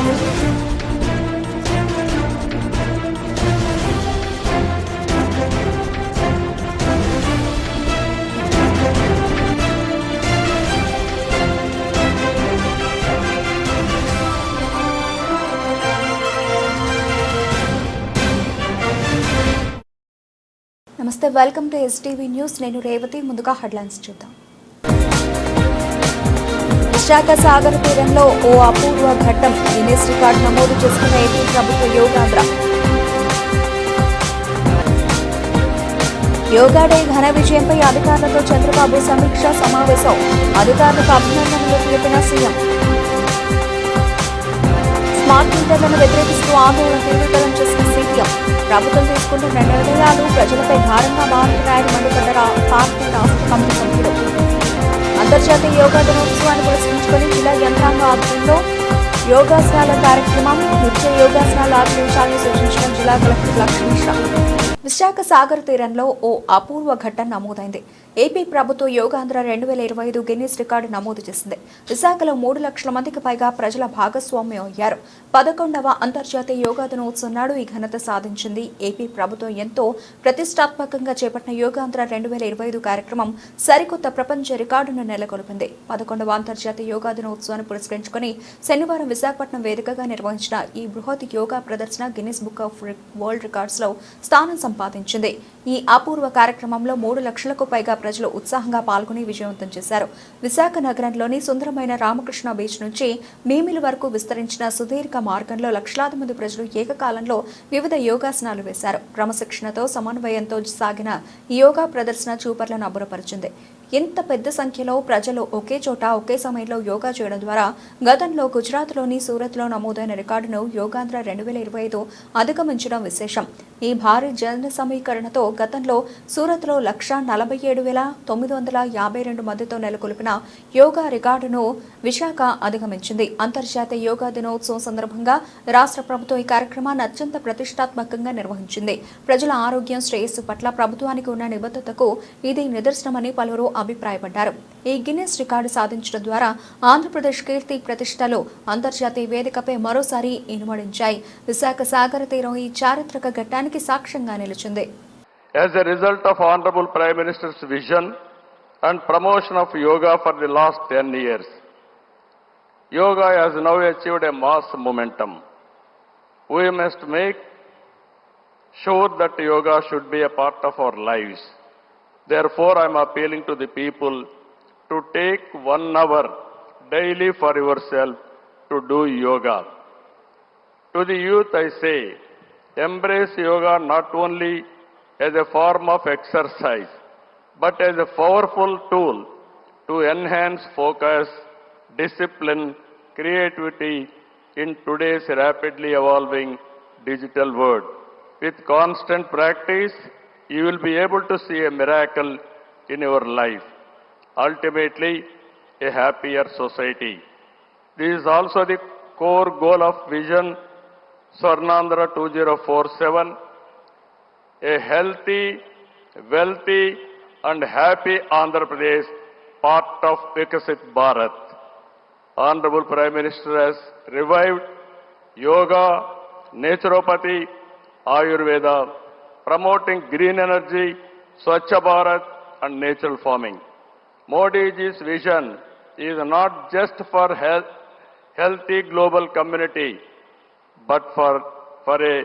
నమస్తే, welcome to STV news. నేను రేవతి. ముందుగా హెడ్లైన్స్ చూద్దాం. విశాఖ సాగర్ తీరంలో ఓ అపూర్వ ఘట్టం. గిన్నిస్ రికార్డు నమోదు చేసుకున్న ఏపీ ప్రభుత్వ యోగాంధ్ర. యోగా డే ఘన విజయంపై అధికారులతో చంద్రబాబు సమీక్ష సమావేశం. అధికారులకు అభినందనలు తెలిపిన సీఎం. స్మార్ట్ మీటర్లను వ్యతిరేకిస్తూ ఆందోళన తీవ్రతరం చేసిన సిపిఎం. ప్రభుత్వం తీసుకుంటున్న నిర్ణయాలు ప్రజలపై భారంగా మారుతున్నాయని మండిపడ్డ పార్టీ రాష్ట్ర కమిటీ సభ్యులు. అంతర్జాతీయ యోగా దినోత్సవాన్ని పురస్కరించుకుని జిల్లా యంత్రాంగ ఆధ్వర్యంలో యోగాసనాల కార్యక్రమం. నిత్య యోగాసనాలు ఆచరించాలని సూచించిన జిల్లా కలెక్టర్ లక్ష్మీ మిశ్రా. విశాఖ సాగర్ తీరంలో ఓ అపూర్వ ఘట్టం నమోదైంది. ఏపీ ప్రభుత్వ యోగాంధ్ర 2025 గిన్నిస్ రికార్డు నమోదు చేసింది. విశాఖలో 3 లక్షల మందికి పైగా ప్రజల భాగస్వామ్యం అయ్యారు. 11వ అంతర్జాతీయ యోగా దినోత్సవం నాడు ఈ ఘనత సాధించింది. ఏపీ ప్రభుత్వం ఎంతో ప్రతిష్టాత్మకంగా చేపట్టిన యోగాంధ్ర 2025 కార్యక్రమం సరికొత్త ప్రపంచ రికార్డును నెలకొల్పింది. 11వ అంతర్జాతీయ యోగా దినోత్సవాన్ని పురస్కరించుకుని శనివారం విశాఖపట్నం వేదికగా నిర్వహించిన ఈ బృహత్ యోగా ప్రదర్శన Guinness book of world records లో స్థానం సంపాదించింది. ఈ అపూర్వ కార్యక్రమంలో 3 లక్షలకు పైగా ప్రజలు ఉత్సాహంగా పాల్గొని విజయవంతం చేశారు. విశాఖ నగరంలోని సుందరమైన రామకృష్ణ బీచ్ నుంచి మీమిలి వరకు విస్తరించిన సుదీర్ఘ మార్గంలో లక్షలాది మంది ప్రజలు ఏకకాలంలో వివిధ యోగాసనాలు వేశారు. క్రమశిక్షణతో సమన్వయంతో సాగిన ఈ యోగా ప్రదర్శన చూపర్లను అబ్బురపరిచింది. ఇంత పెద్ద సంఖ్యలో ప్రజలు ఒకే చోట ఒకే సమయంలో యోగా చేయడం ద్వారా గతంలో గుజరాత్లోని సూరత్లో నమోదైన రికార్డును యోగాంధ్ర 2025 అధిగమించడం విశేషం. ఈ భారీ జన సమీకరణతో గతంలో సూరత్లో 147,952 మందితో నెలకొల్పిన యోగా రికార్డును విశాఖ అధిగమించింది. అంతర్జాతీయ యోగా దినోత్సవం సందర్భంగా రాష్ట్ర ప్రభుత్వం ఈ కార్యక్రమాన్ని అత్యంత ప్రతిష్టాత్మకంగా నిర్వహించింది. ప్రజల ఆరోగ్యం, శ్రేయస్సు పట్ల ప్రభుత్వానికి ఉన్న నిబద్ధతకు ఇది నిదర్శనమని పలువురు అభిప్రాయపడ్డారు. ఈ గిన్నిస్ రికార్డు సాధించడం ద్వారా ఆంధ్రప్రదేశ్ కీర్తి ప్రతిష్టలు అంతర్జాతీయ వేదికపై మరోసారి ఇనుమడించాయి. విశాఖ సాగర తీరం ఈ చారిత్రక ఘట్టానికి సాక్ష్యంగా నిలిచింది. As a result of Honorable Prime Minister's vision and promotion of yoga for the last 10 years, yoga has now achieved a mass momentum. We must make sure that yoga should be a part of our lives. Therefore, I am appealing to the people to take 1 hour daily for yourself to do yoga. To the youth I say, embrace yoga not only as a form of exercise, but as a powerful tool to enhance focus, discipline, creativity in today's rapidly evolving digital world. With constant practice, you will be able to see a miracle in your life. Ultimately, a happier society. This is also the core goal of Vision Swarnandhra 2047, a healthy, wealthy and happy Andhra Pradesh, part of Vikasit Bharat. Honorable Prime Minister has revived yoga, naturopathy, Ayurveda, promoting green energy, Swachha Bharat and natural farming. Modi's vision is not just for healthy global community, but for a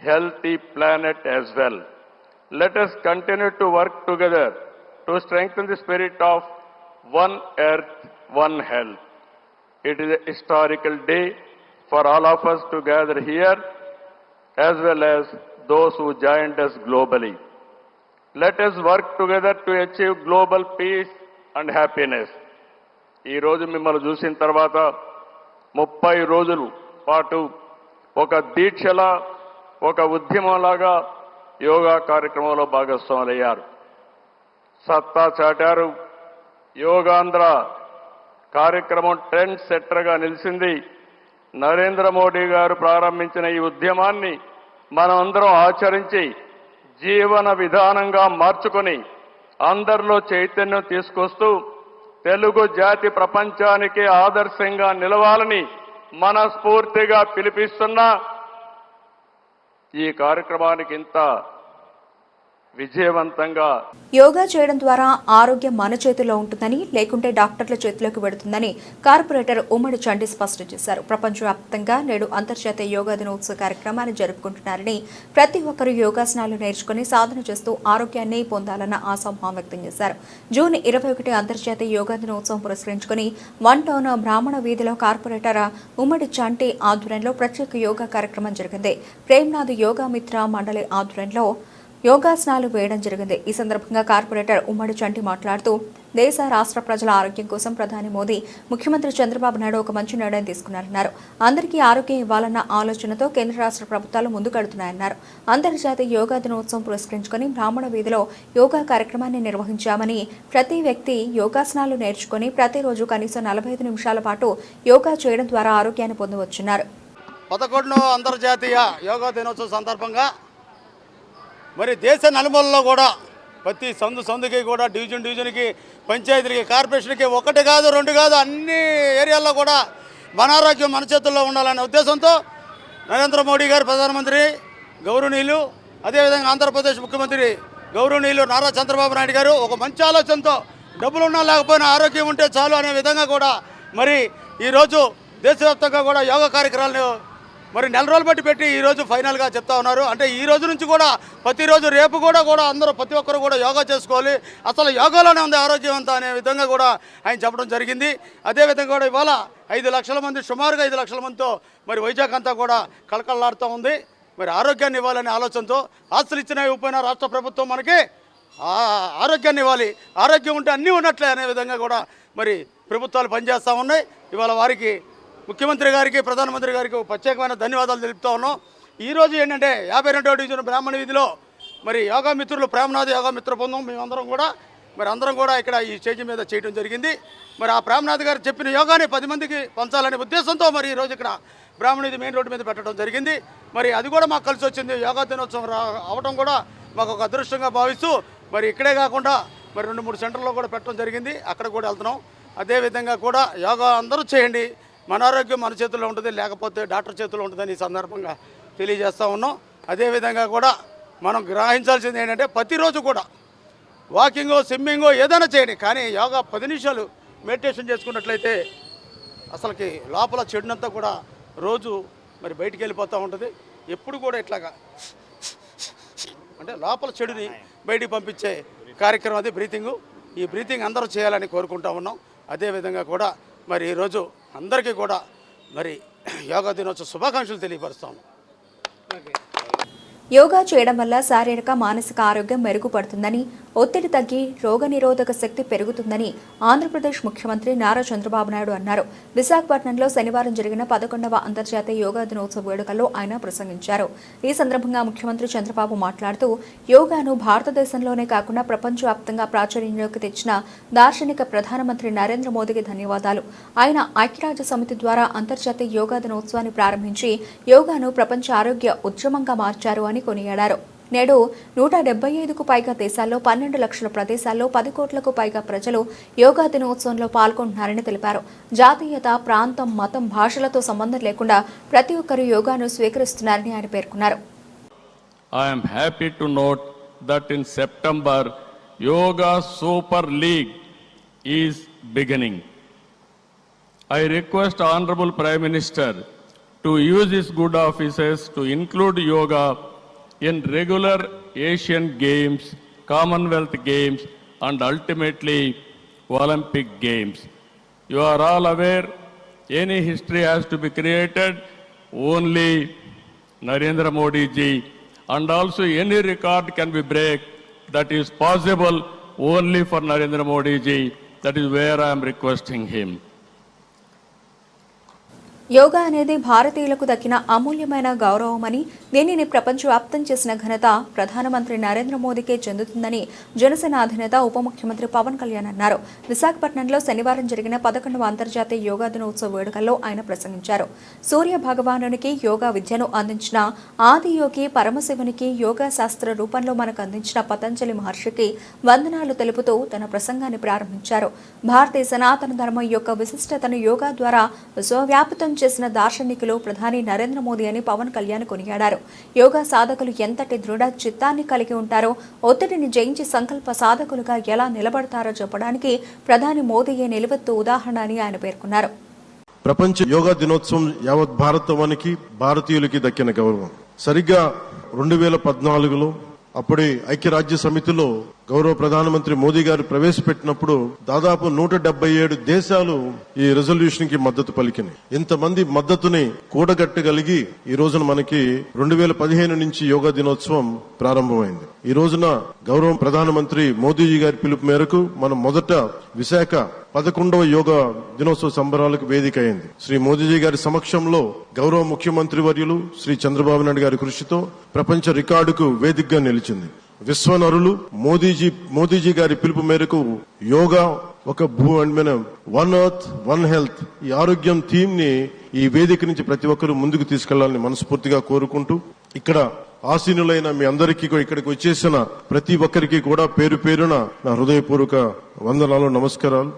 healthy planet as well. Let us continue to work together to strengthen the spirit of one earth, one health. It is a historical day for all of us to gather here, as well as those who joined us globally. Let us work together to achieve global peace and happiness. ఈ రోజు మిమ్మల్ని చూసిన తర్వాత 30 రోజుల పాటు ఒక దీక్షలా, ఒక ఉద్యమంలాగా యోగా కార్యక్రమంలో భాగస్వాములయ్యారు. సత్తా చాటారు. యోగాంధ్ర కార్యక్రమం ట్రెండ్ సెట్టర్గా నిలిచింది. నరేంద్ర మోడీ గారు ప్రారంభించిన ఈ ఉద్యమాన్ని మనం అందరం ఆచరించి జీవన విధానంగా మార్చుకొని అందరిలో చైతన్యం తీసుకొస్తూ తెలుగు జాతి ప్రపంచానికి ఆదర్శంగా నిలవాలని మనస్ఫూర్తిగా పిలిపిస్తున్నా. ఈ కార్యక్రమానికి ఇంత విజయవంతంగా యోగా చేయడం ద్వారా ఆరోగ్యం మన చేతిలో ఉంటుందని, లేకుంటే డాక్టర్ల చేతిలోకి వెడుతుందని కార్పొరేటర్ ఉమ్మడి చండి స్పష్టం చేశారు. ప్రపంచవ్యాప్తంగా నేడు అంతర్జాతీయ యోగా దినోత్సవ కార్యక్రమాన్ని జరుపుకుంటున్నారని, ప్రతి ఒక్కరూ యోగాసనాలు నేర్చుకుని సాధన చేస్తూ ఆరోగ్యాన్ని పొందాలన్న ఆశాభావం వ్యక్తం చేశారు. జూన్ 21 అంతర్జాతీయ యోగా దినోత్సవం పురస్కరించుకుని 1 టౌన్ బ్రాహ్మణ వీధిలో కార్పొరేటర్ ఉమ్మడి చంటి ఆధ్వర్యంలో ప్రత్యేక యోగా కార్యక్రమం జరిగింది. ప్రేమ్నాథ్ యోగా మిత్ర మండలి ఆధ్వర్యంలో యోగాసనాలు వేయడం జరిగింది. ఈ సందర్భంగా కార్పొరేటర్ ఉమ్మడి చంటి మాట్లాడుతూ, దేశ రాష్ట్ర ప్రజల ఆరోగ్యం కోసం ప్రధాని మోదీ, ముఖ్యమంత్రి చంద్రబాబు నాయుడు ఒక మంచి నిర్ణయం తీసుకున్నారన్నారు. అందరికీ ఆరోగ్యం ఇవ్వాలన్న ఆలోచనతో కేంద్ర రాష్ట్ర ప్రభుత్వాలు ముందుకెడుతున్నాయన్నారు. అంతర్జాతీయ యోగా దినోత్సవం పురస్కరించుకుని బ్రాహ్మణ వీధిలో యోగా కార్యక్రమాన్ని నిర్వహించామని, ప్రతి వ్యక్తి యోగాసనాలు నేర్చుకుని ప్రతిరోజు కనీసం 45 నిమిషాల పాటు యోగా చేయడం ద్వారా ఆరోగ్యాన్ని పొందవచ్చున్నారు. 11వ అంతర్జాతీయ యోగా దినోత్సవం సందర్భంగా మరి దేశ నలుమూలలో కూడా ప్రతి సందుకి కూడా డివిజన్కి, పంచాయతీలకి, కార్పొరేషన్కి 1 కాదు 2 కాదు అన్ని ఏరియాల్లో కూడా మన ఆరోగ్యం మన చేతుల్లో ఉండాలనే ఉద్దేశంతో నరేంద్ర మోడీ గారు ప్రధానమంత్రి గౌరవనీయులు, అదేవిధంగా ఆంధ్రప్రదేశ్ ముఖ్యమంత్రి గౌరవనీయులు నారా చంద్రబాబు నాయుడు గారు ఒక మంచి ఆలోచనతో డబ్బులు ఉన్నా లేకపోయినా ఆరోగ్యం ఉంటే చాలు అనే విధంగా కూడా మరి ఈరోజు దేశవ్యాప్తంగా కూడా యోగా కార్యక్రమాలను మరి 4 రోజులు బట్టి పెట్టి ఈరోజు ఫైనల్గా చెప్తా ఉన్నారు. అంటే ఈ రోజు నుంచి కూడా ప్రతిరోజు రేపు కూడా అందరూ ప్రతి ఒక్కరు కూడా యోగా చేసుకోవాలి, అసలు యోగాలోనే ఉంది ఆరోగ్యం అంతా అనే విధంగా కూడా ఆయన చెప్పడం జరిగింది. అదేవిధంగా కూడా ఇవాళ 5 లక్షల మంది, సుమారుగా 5 లక్షల మందితో మరి వైజాగ్ అంతా కూడా కళకళలాడుతూ ఉంది. మరి ఆరోగ్యాన్ని ఇవ్వాలనే ఆలోచనతో ఆస్తులు ఇచ్చినా ఇవ్వకపోయినా రాష్ట్ర ప్రభుత్వం మనకి ఆరోగ్యాన్ని ఇవ్వాలి, ఆరోగ్యం ఉంటే అన్నీ ఉన్నట్లే అనే విధంగా కూడా మరి ప్రభుత్వాలు పనిచేస్తూ ఉన్నాయి. ఇవాళ వారికి ముఖ్యమంత్రి గారికి, ప్రధానమంత్రి గారికి ప్రత్యేకమైన ధన్యవాదాలు తెలుపుతా ఉన్నాం. ఈరోజు ఏంటంటే 52వ డివిజన్ బ్రాహ్మణ వీధిలో మరి యోగా మిత్రులు ప్రేమనాథ్ యోగా మిత్ర బృందం మేమందరం కూడా అందరం కూడా ఇక్కడ ఈ స్టేజ్ మీద చేయడం జరిగింది. మరి ఆ ప్రేమనాథ్ గారు చెప్పిన యోగాని 10 మందికి పంచాలనే ఉద్దేశంతో మరి ఈరోజు ఇక్కడ బ్రాహ్మణ వీధి మెయిన్ రోడ్డు మీద పెట్టడం జరిగింది. మరి అది కూడా మాకు కలిసి వచ్చింది. యోగా దినోత్సవం అవడం కూడా మాకు ఒక అదృష్టంగా భావిస్తూ మరి ఇక్కడే కాకుండా మరి 2-3 సెంటర్లో కూడా పెట్టడం జరిగింది. అక్కడ కూడా వెళ్తున్నాం. అదేవిధంగా కూడా యోగా అందరూ చేయండి, మన ఆరోగ్యం మన చేతుల్లో ఉంటుంది, లేకపోతే డాక్టర్ చేతుల్లో ఉంటుందని ఈ సందర్భంగా తెలియజేస్తూ ఉన్నాం. అదేవిధంగా కూడా మనం గ్రహించాల్సింది ఏంటంటే ప్రతిరోజు కూడా వాకింగో, స్విమ్మింగో ఏదైనా చేయండి, కానీ యోగా 10 నిమిషాలు మెడిటేషన్ చేసుకున్నట్లయితే అసలుకి లోపల చెడునంతా కూడా రోజు మరి బయటికి వెళ్ళిపోతూ ఉంటుంది. ఎప్పుడు కూడా ఇట్లాగా అంటే లోపల చెడుని బయటికి పంపించే కార్యక్రమం అది బ్రీతింగు. ఈ బ్రీతింగ్ అందరూ చేయాలని కోరుకుంటా ఉన్నాం. అదేవిధంగా కూడా మరి ఈరోజు అందరికీ కూడా మరి యోగా దినోత్సవ శుభాకాంక్షలు తెలియపరుస్తాము. యోగా చేయడం వల్ల శారీరక, మానసిక ఆరోగ్యం మెరుగుపడుతుందని, ఒత్తిడి తగ్గి రోగనిరోధక శక్తి పెరుగుతుందని ఆంధ్రప్రదేశ్ ముఖ్యమంత్రి నారా చంద్రబాబు నాయుడు అన్నారు. విశాఖపట్నంలో శనివారం జరిగిన 11వ అంతర్జాతీయ యోగా దినోత్సవ వేడుకల్లో ఆయన ప్రసంగించారు. ఈ సందర్భంగా ముఖ్యమంత్రి చంద్రబాబు మాట్లాడుతూ, యోగాను భారతదేశంలోనే కాకుండా ప్రపంచవ్యాప్తంగా ప్రాచుర్యంలోకి తెచ్చిన దార్శనిక ప్రధానమంత్రి నరేంద్ర మోదీకి ధన్యవాదాలు. ఆయన ఐక్యరాజ్య సమితి ద్వారా అంతర్జాతీయ యోగా దినోత్సవాన్ని ప్రారంభించి యోగాను ప్రపంచ ఆరోగ్య ఉద్యమంగా మార్చారు అని కొనియాడారు. నేడు 175కు పైగా దేశాల్లో 12 లక్షల ప్రదేశాల్లో 10 కోట్లకు పైగా ప్రజలు యోగా దినోత్సవంలో పాల్గొంటున్నారని తెలిపారు. జాతీయత, ప్రాంతం, మతం, భాషలతో సంబంధం లేకుండా ప్రతి ఒక్కరూ యోగాను స్వీకరిస్తున్నారని ఆయన పేర్కొన్నారు. I am happy to note that in September, Yoga Super League is beginning. I request Honorable Prime Minister to use his good offices to include yoga in regular Asian Games, Commonwealth Games and ultimately Olympic Games. You are all aware, any history has to be created, only Narendra Modi ji, and also any record can be break that is possible only for Narendra Modi ji. That is where I am requesting him. Yoga అనేది భారతీయులకు దక్కిన అమూల్యమైన గౌరవమని, దీనిని ప్రపంచవ్యాప్తం చేసిన ఘనత ప్రధానమంత్రి నరేంద్ర మోదీకే చెందుతుందని జనసేన అధినేత ఉప ముఖ్యమంత్రి పవన్ కళ్యాణ్ అన్నారు. విశాఖపట్నంలో శనివారం జరిగిన 11వ అంతర్జాతీయ యోగా దినోత్సవ వేడుకల్లో ఆయన ప్రసంగించారు. సూర్య భగవానునికి యోగా విద్యను అందించిన ఆది యోగి పరమశివునికి యోగా శాస్త్ర రూపంలో మనకు అందించిన పతంజలి మహర్షికి వందనాలు తెలుపుతూ తన ప్రసంగాన్ని ప్రారంభించారు. భారతీయ సనాతన ధర్మం యొక్క విశిష్టతను యోగా ద్వారా విశ్వవ్యాప్తం విప్లవం చేసిన దార్శనికులు ప్రధాని నరేంద్ర మోదీ అని పవన్ కళ్యాణ్ కొనియాడారు. యోగా సాధకులు ఎంతటి దృఢ చిత్తాన్ని కలిగి ఉంటారో, ఒత్తిడిని జయించి సంకల్ప సాధకులుగా ఎలా నిలబడతారో చెప్పడానికి ప్రధాని మోదీయే నిలువెత్తు ఉదాహరణ అని ఆయన పేర్కొన్నారు. ప్రపంచ యోగా దినోత్సవం యావత్ భారతవానికి భారతీయులకి దక్కిన గౌరవం. సరిగ్గా 2014లో అప్పుడే ఐక్యరాజ్య సమితిలో గౌరవ ప్రధానమంత్రి మోదీ గారు ప్రవేశపెట్టినప్పుడు దాదాపు 177 దేశాలు ఈ రెజల్యూషన్ కి మద్దతు పలికినాయి. ఇంతమంది మద్దతుని కూడగట్టగలిగి ఈ రోజున మనకి 2015 నుంచి యోగా దినోత్సవం ప్రారంభమైంది. ఈ రోజున గౌరవ ప్రధానమంత్రి మోదీజీ గారి పిలుపు మేరకు మనం మొదట విశాఖ 11వ యోగా దినోత్సవ సంబరాలకు వేదిక అయింది. శ్రీ మోదీజీ గారి సమక్షంలో గౌరవ ముఖ్యమంత్రి వర్యులు శ్రీ చంద్రబాబు నాయుడు గారి కృషితో ప్రపంచ రికార్డుకు వేదికగా నిలిచింది. విశ్వనరులు మోదీజీ గారి పిలుపు మేరకు యోగా ఒక వన్ ఎర్త్ వన్ హెల్త్ ఈ ఆరోగ్యం థీమ్ ని ఈ వేదిక నుంచి ప్రతి ఒక్కరూ ముందుకు తీసుకెళ్లాలని మనస్ఫూర్తిగా కోరుకుంటూ, ఇక్కడ ఆసీనులైన మీ అందరికీ ఇక్కడికి వచ్చేసిన ప్రతి ఒక్కరికి కూడా పేరు పేరున నా హృదయపూర్వక వందనాలు, నమస్కారాలు.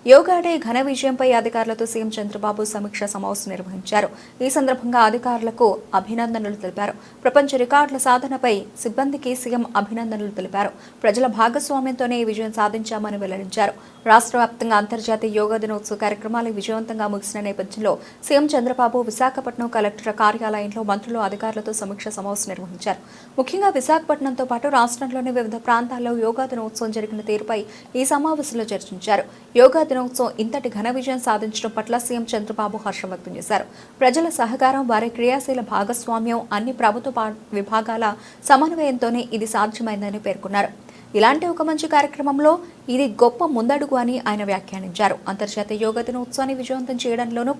యోగా డే ఘన విజయంపై అధికారులతో సీఎం చంద్రబాబు సమీక్ష సమావేశం నిర్వహించారు. ఈ సందర్భంగా అధికారులకు అభినందనలు తెలిపారు. ప్రపంచ రికార్డుల సాధనపై సిబ్బందికి సీఎం అభినందనలు తెలిపారు. ప్రజల భాగస్వామ్యంతోనే ఈ విజయం సాధించామని వెల్లడించారు. రాష్ట్ర వ్యాప్తంగా అంతర్జాతీయ యోగా దినోత్సవ కార్యక్రమాలు విజయవంతంగా ముగిసిన నేపథ్యంలో సీఎం చంద్రబాబు విశాఖపట్నం కలెక్టర్ కార్యాలయంలో మంత్రులు అధికారులతో సమీక్ష సమావేశం నిర్వహించారు. ముఖ్యంగా విశాఖపట్నంతో పాటు రాష్ట్రంలోని వివిధ ప్రాంతాల్లో యోగా దినోత్సవం జరిగిన తీరుపై ఈ సమావేశంలో చర్చించారు. యోగా దినోత్సవం ఇంతటి ఘన విజయం సాధించడం పట్ల సీఎం చంద్రబాబు హర్షం వ్యక్తం చేశారు. ప్రజల సహకారం, వారి క్రియాశీల భాగస్వామ్యం, అన్ని ప్రభుత్వ విభాగాల సమన్వయంతోనే ఇది సాధ్యమైందని పేర్కొన్నారు. ఇలాంటి ఒక మంచి కార్యక్రమంలో ఇది గొప్ప ముందడుగు అని ఆయన వ్యాఖ్యానించారు. అంతర్జాతీయ యోగా దినోత్సవాన్ని విజయవంతం చేయడంలోనూ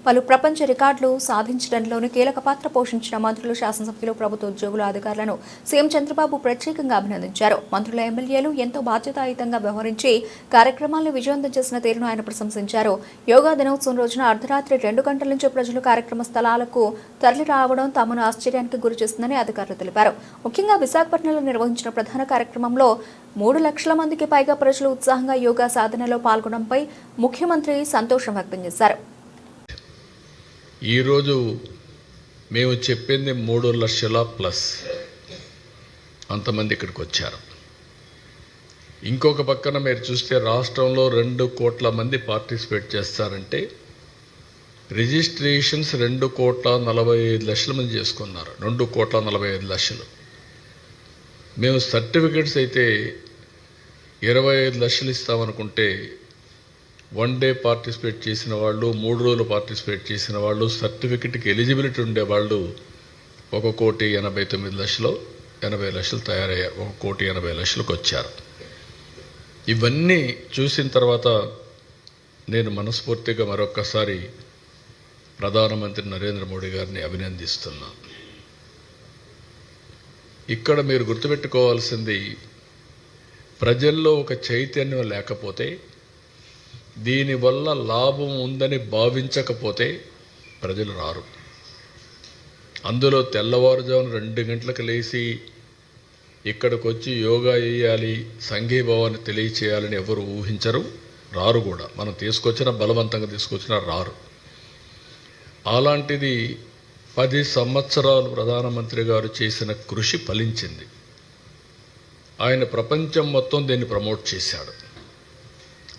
పలు ప్రపంచ రికార్డులు సాధించడంలోనూ కీలక పాత్ర పోషించిన మంత్రులు, శాసనసభ్యులు, ప్రభుత్వ ఉద్యోగుల అధికారులను సీఎం చంద్రబాబు ప్రత్యేకంగా అభినందించారు. మంత్రుల, ఎమ్మెల్యేలు ఎంతో బాధ్యతాయుతంగా వ్యవహరించి కార్యక్రమాలను విజయవంతం చేసిన తీరును ఆయన ప్రశంసించారు. యోగా దినోత్సవం రోజున అర్ధరాత్రి 2 గంటల నుంచి ప్రజలు కార్యక్రమ స్థలాలకు తరలి రావడం తమను ఆశ్చర్యానికి గురి చేస్తుందని అధికారులు తెలిపారు. ముఖ్యంగా విశాఖపట్నంలో నిర్వహించిన ప్రధాన కార్యక్రమంలో 3 లక్షల మందికి పైగా ప్రజలు ఉత్సాహంగా యోగా సాధనలో పాల్గొనడంపై ముఖ్యమంత్రి సంతోషం వ్యక్తం చేశారు. ఈరోజు మేము చెప్పింది 3 లక్షల ప్లస్ అంతమంది ఇక్కడికి వచ్చారు. ఇంకొక పక్కన మీరు చూస్తే రాష్ట్రంలో 2 కోట్ల మంది పార్టిసిపేట్ చేస్తారంటే రిజిస్ట్రేషన్స్ 2,45,00,000 మంది చేసుకున్నారు. 2,45,00,000. మేము సర్టిఫికెట్స్ అయితే 25 లక్షలు ఇస్తామనుకుంటే 1 డే పార్టిసిపేట్ చేసిన వాళ్ళు, 3 రోజులు పార్టిసిపేట్ చేసిన వాళ్ళు, సర్టిఫికెట్కి ఎలిజిబిలిటీ ఉండేవాళ్ళు 1,89,80,00,000 తయారయ్యారు. 1,80,00,000కు వచ్చారు. ఇవన్నీ చూసిన తర్వాత నేను మనస్ఫూర్తిగా మరొక్కసారి ప్రధానమంత్రి నరేంద్ర మోడీ గారిని అభినందిస్తున్నాను. ఇక్కడ మీరు గుర్తుపెట్టుకోవాల్సింది, ప్రజల్లో ఒక చైతన్యం లేకపోతే, దీనివల్ల లాభం ఉందని భావించకపోతే ప్రజలు రారు. అందులో తెల్లవారుజామున 2 గంటలకు లేచి ఇక్కడికి వచ్చి యోగా చేయాలి, సంఘీభావాన్ని తెలియచేయాలని ఎవరు ఊహించరు, రారు కూడా. మనం బలవంతంగా తీసుకొచ్చినా రారు. అలాంటిది 10 సంవత్సరాలు ప్రధానమంత్రి గారు చేసిన కృషి ఫలించింది. ఆయన ప్రపంచం మొత్తం దీన్ని ప్రమోట్ చేశాడు.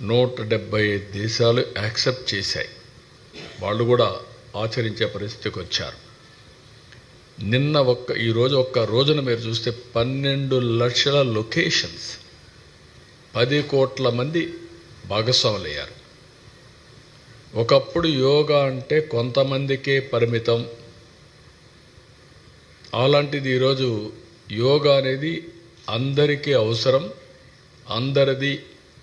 175 దేశాలు యాక్సెప్ట్ చేశాయి. వాళ్ళు కూడా ఆచరించే పరిస్థితికి వచ్చారు. ఈరోజు ఒక్క రోజున మీరు చూస్తే 12 లక్షల లొకేషన్స్, 10 కోట్ల మంది భాగస్వాములయ్యారు. ఒకప్పుడు యోగా అంటే కొంతమందికే పరిమితం. అలాంటిది ఈరోజు యోగా అనేది అందరికీ అవసరం, అందరిది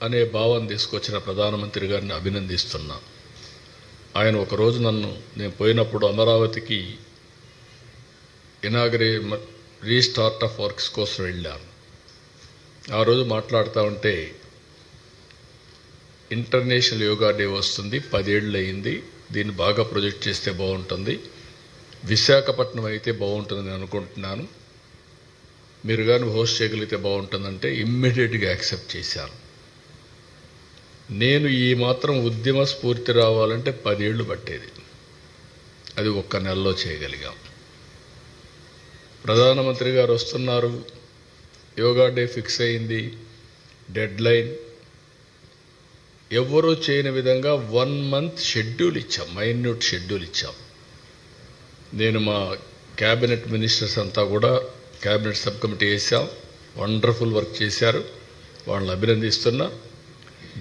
అనే భావం తీసుకొచ్చిన ప్రధానమంత్రి గారిని అభినందిస్తున్నా. ఆయన ఒకరోజు నేను పోయినప్పుడు అమరావతికి రీస్టార్ట్ ఆఫ్ వర్క్స్ కోసం వెళ్ళాను. ఆ రోజు మాట్లాడుతూ ఉంటే, ఇంటర్నేషనల్ యోగా డే వస్తుంది, 10 ఏళ్ళు అయింది, దీన్ని బాగా ప్రొజెక్ట్ చేస్తే బాగుంటుంది, విశాఖపట్నం అయితే బాగుంటుందని అనుకుంటున్నాను, మీరు కానీ హోస్ట్ చేయగలిగితే బాగుంటుందంటే ఇమ్మీడియట్గా యాక్సెప్ట్ చేశాను. నేను ఈ మాత్రం ఉద్యమ స్ఫూర్తి రావాలంటే 10 ఏళ్ళు పట్టేది. అది ఒక్క నెలలో చేయగలిగాం. ప్రధానమంత్రి గారు వస్తున్నారు, యోగా డే ఫిక్స్ అయింది, డెడ్ లైన్. ఎవరూ చేయని విధంగా 1 మంత్ షెడ్యూల్ ఇచ్చాం, మైన్యూట్ షెడ్యూల్ ఇచ్చాం. నేను మా క్యాబినెట్ మినిస్టర్స్ అంతా కూడా క్యాబినెట్ సబ్ కమిటీ వేసాం. వండర్ఫుల్ వర్క్ చేశారు, వాళ్ళని అభినందిస్తున్నా.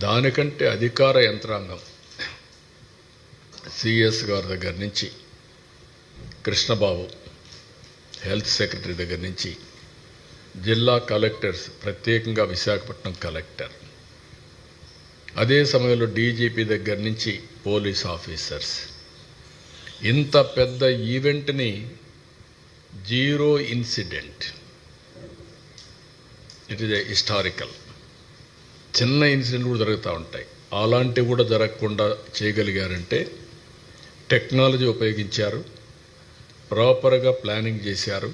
దానికంటే అధికార యంత్రాంగం సిఎస్ గారి దగ్గర నుంచి, కృష్ణబాబు హెల్త్ సెక్రటరీ దగ్గర నుంచి, జిల్లా కలెక్టర్స్, ప్రత్యేకంగా విశాఖపట్నం కలెక్టర్, అదే సమయంలో డీజీపీ దగ్గర నుంచి పోలీస్ ఆఫీసర్స్, ఇంత పెద్ద ఈవెంట్ని 0 ఇన్సిడెంట్. It is historical. చిన్న ఇన్సిడెంట్ కూడా జరుగుతూ ఉంటాయి, అలాంటివి కూడా జరగకుండా చేయగలిగారంటే టెక్నాలజీ ఉపయోగించారు, ప్రాపర్గా ప్లానింగ్ చేశారు,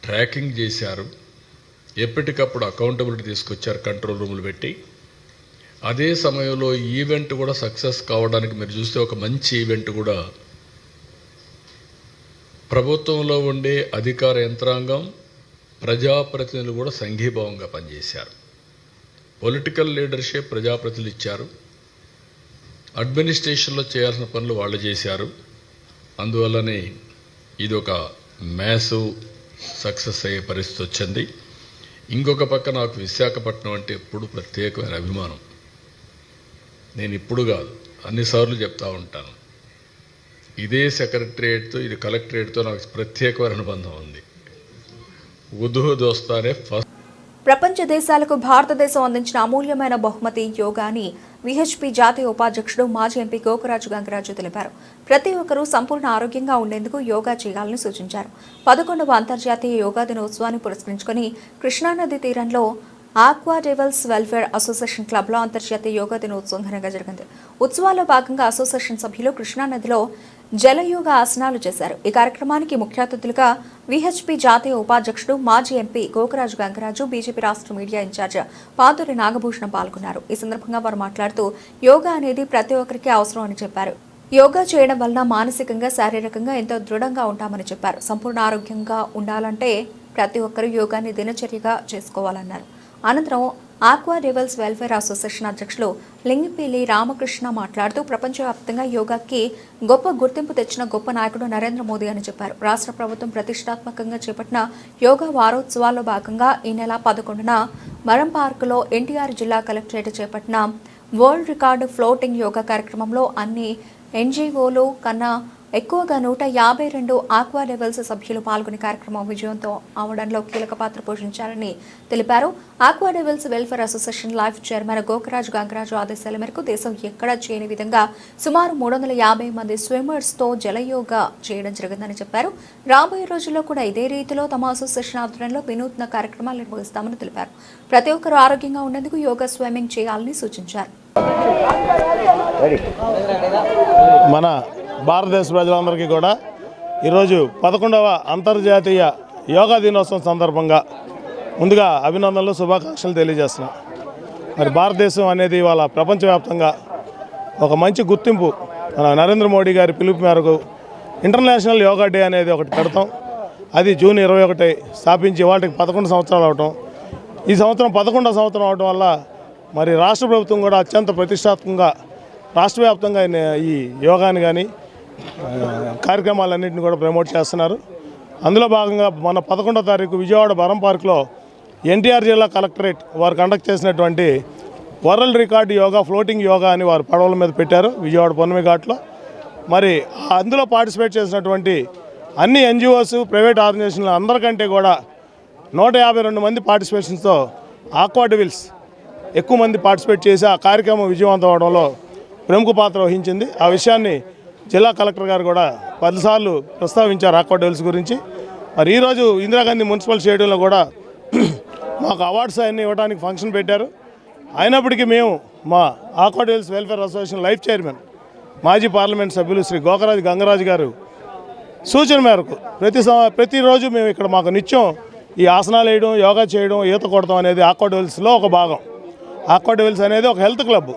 ట్రాకింగ్ చేశారు, ఎప్పటికప్పుడు అకౌంటబిలిటీ తీసుకొచ్చారు కంట్రోల్ రూములు పెట్టి. అదే సమయంలో ఈవెంట్ కూడా సక్సెస్ కావడానికి మీరు చూస్తే ఒక మంచి ఈవెంట్ కూడా ప్రభుత్వంలో ఉండే అధికార యంత్రాంగం, ప్రజాప్రతినిధులు కూడా సంఘీభావంగా పనిచేశారు. పొలిటికల్ లీడర్షిప్ ప్రజాప్రతినిధులు ఇచ్చారు, అడ్మినిస్ట్రేషన్లో చేయాల్సిన పనులు వాళ్ళు చేశారు. అందువల్లనే ఇది ఒక మ్యాసివ్ సక్సెస్ అయ్యే పరిస్థితి వచ్చింది. ఇంకొక పక్క నాకు విశాఖపట్నం అంటే ఎప్పుడు ప్రత్యేకమైన అభిమానం. నేను ఇప్పుడు కాదు, అన్నిసార్లు చెప్తా ఉంటాను, ఇదే సెక్రటరియట్తో, ఇది కలెక్టరేట్తో నాకు ప్రత్యేకమైన అనుబంధం ఉంది. దోస్తానే ఫస్ట్. ప్రపంచ దేశాలకు భారతదేశం అందించిన అమూల్యమైన బహుమతి యోగా అని విహెచ్పి జాతీయ ఉపాధ్యక్షుడు మాజీ ఎంపీ గోకరాజు గంగరాజు తెలిపారు. ప్రతి ఒక్కరూ సంపూర్ణ ఆరోగ్యంగా ఉండేందుకు యోగా చేయాలని సూచించారు. 11వ అంతర్జాతీయ యోగా దినోత్సవాన్ని పురస్కరించుకుని కృష్ణానది తీరంలో ఆక్వా డెవల్స్ వెల్ఫేర్ అసోసియేషన్ క్లబ్లో అంతర్జాతీయ యోగా దినోత్సవం ఘనంగా జరిగింది. ఉత్సవాల్లో భాగంగా అసోసియేషన్ సభ్యులు కృష్ణానదిలో జలయోగా ఆసనాలు చేశారు. ఈ కార్యక్రమానికి ముఖ్య అతిథులుగా విహెచ్పి జాతీయ ఉపాధ్యక్షుడు మాజీ ఎంపీ గోకరాజు గంగరాజు, బీజేపీ రాష్ట్ర మీడియా ఇన్ఛార్జ్ పాతూరి నాగభూషణం పాల్గొన్నారు. ఈ సందర్భంగా వారు మాట్లాడుతూ యోగా అనేది ప్రతి ఒక్కరికి అవసరం అని చెప్పారు. యోగా చేయడం వలన మానసికంగా, శారీరకంగా ఎంతో దృఢంగా ఉంటామని చెప్పారు. సంపూర్ణ ఆరోగ్యంగా ఉండాలంటే ప్రతి ఒక్కరూ యోగాని దినచర్యగా చేసుకోవాలన్నారు. అనంతరం ఆక్వా డెవల్స్ వెల్ఫేర్ అసోసియేషన్ అధ్యక్షులు లింగిపల్లి రామకృష్ణ మాట్లాడుతూ ప్రపంచవ్యాప్తంగా యోగాకి గొప్ప గుర్తింపు తెచ్చిన గొప్ప నాయకుడు నరేంద్ర మోదీ అని చెప్పారు. రాష్ట్ర ప్రభుత్వం ప్రతిష్టాత్మకంగా చేపట్టిన యోగా వారోత్సవాల్లో భాగంగా ఈ నెల 11న మరం పార్కులో ఎన్టీఆర్ జిల్లా కలెక్టరేట్ చేపట్టిన వరల్డ్ రికార్డు ఫ్లోటింగ్ యోగా కార్యక్రమంలో అన్ని ఎన్జీఓలు కన్నా ఎక్కువగా 152 ఆక్వా డెవల్స్ సభ్యులు పాల్గొని కార్యక్రమం విజయంతో అవడంలో కీలక పాత్ర పోషించారని తెలిపారు. Aqua devils welfare association life chairman Gokaraju Gangaraju ఆదేశాల మేరకు దేశం ఎక్కడా చేయని విధంగా సుమారు 350 మంది స్విమ్మర్స్తో జలయోగా చేయడం జరిగిందని చెప్పారు. రాబోయే రోజుల్లో కూడా ఇదే రీతిలో తమ అసోసియేషన్ ఆధ్వర్యంలో వినూత్న కార్యక్రమాలు నిర్వహిస్తామని తెలిపారు. ప్రతి ఒక్కరూ ఆరోగ్యంగా ఉండేందుకు యోగా స్విమ్మింగ్ చేయాలని సూచించారు. మన భారతదేశ ప్రజలందరికీ కూడా ఈరోజు 11వ అంతర్జాతీయ యోగా దినోత్సవం సందర్భంగా ముందుగా అభినందనలు, శుభాకాంక్షలు తెలియజేస్తున్నాం. మరి భారతదేశం అనేది ఇవాళ ప్రపంచవ్యాప్తంగా ఒక మంచి గుర్తింపు, మన నరేంద్ర మోడీ గారి పిలుపు మేరకు ఇంటర్నేషనల్ యోగా డే అనేది ఒకటి పెడతాం. అది జూన్ 21 స్థాపించి వాటికి 11 సంవత్సరాలు అవటం. ఈ సంవత్సరం 11వ సంవత్సరం అవటం వల్ల మరి రాష్ట్ర ప్రభుత్వం కూడా అత్యంత ప్రతిష్టాత్మకంగా రాష్ట్ర వ్యాప్తంగా ఈ యోగాని కానీ కార్యక్రమాలన్నింటినీ కూడా ప్రమోట్ చేస్తున్నారు. అందులో భాగంగా మన 11వ తారీఖు విజయవాడ బరం పార్క్లో ఎన్టీఆర్ జిల్లా కలెక్టరేట్ వారు కండక్ట్ చేసినటువంటి world record yoga, floating yoga అని వారు పడవల మీద పెట్టారు విజయవాడ పొన్నమి ఘాట్లో. మరి అందులో పార్టిసిపేట్ చేసినటువంటి అన్ని ఎన్జిఓస్, ప్రైవేట్ ఆర్గనైజేషన్లు అందరికంటే కూడా 152 మంది పార్టిసిపేషన్స్తో ఆక్వా డెవిల్స్ ఎక్కువ మంది పార్టిసిపేట్ చేసి ఆ కార్యక్రమం విజయవంతం అవడంలో ప్రముఖ పాత్ర వహించింది. ఆ విషయాన్ని జిల్లా కలెక్టర్ గారు కూడా 10 సార్లు ప్రస్తావించారు ఆక్వా డెవిల్స్ గురించి. మరి ఈరోజు ఇందిరాగాంధీ మున్సిపల్ స్టేడియంలో కూడా మాకు అవార్డ్స్ అన్ని ఇవ్వడానికి ఫంక్షన్ పెట్టారు. అయినప్పటికీ మేము మా aqua devils welfare association life chairman మాజీ పార్లమెంట్ సభ్యులు శ్రీ గోకరాజు గంగరాజు గారు సూచన మేరకు ప్రతిరోజు మేము ఇక్కడ మాకు నిత్యం ఈ ఆసనాలు వేయడం, యోగా చేయడం, ఈత కొడతాం అనేది ఆక్వా డెవిల్స్లో ఒక భాగం. ఆక్వా డెవిల్స్ అనేది ఒక హెల్త్ క్లబ్.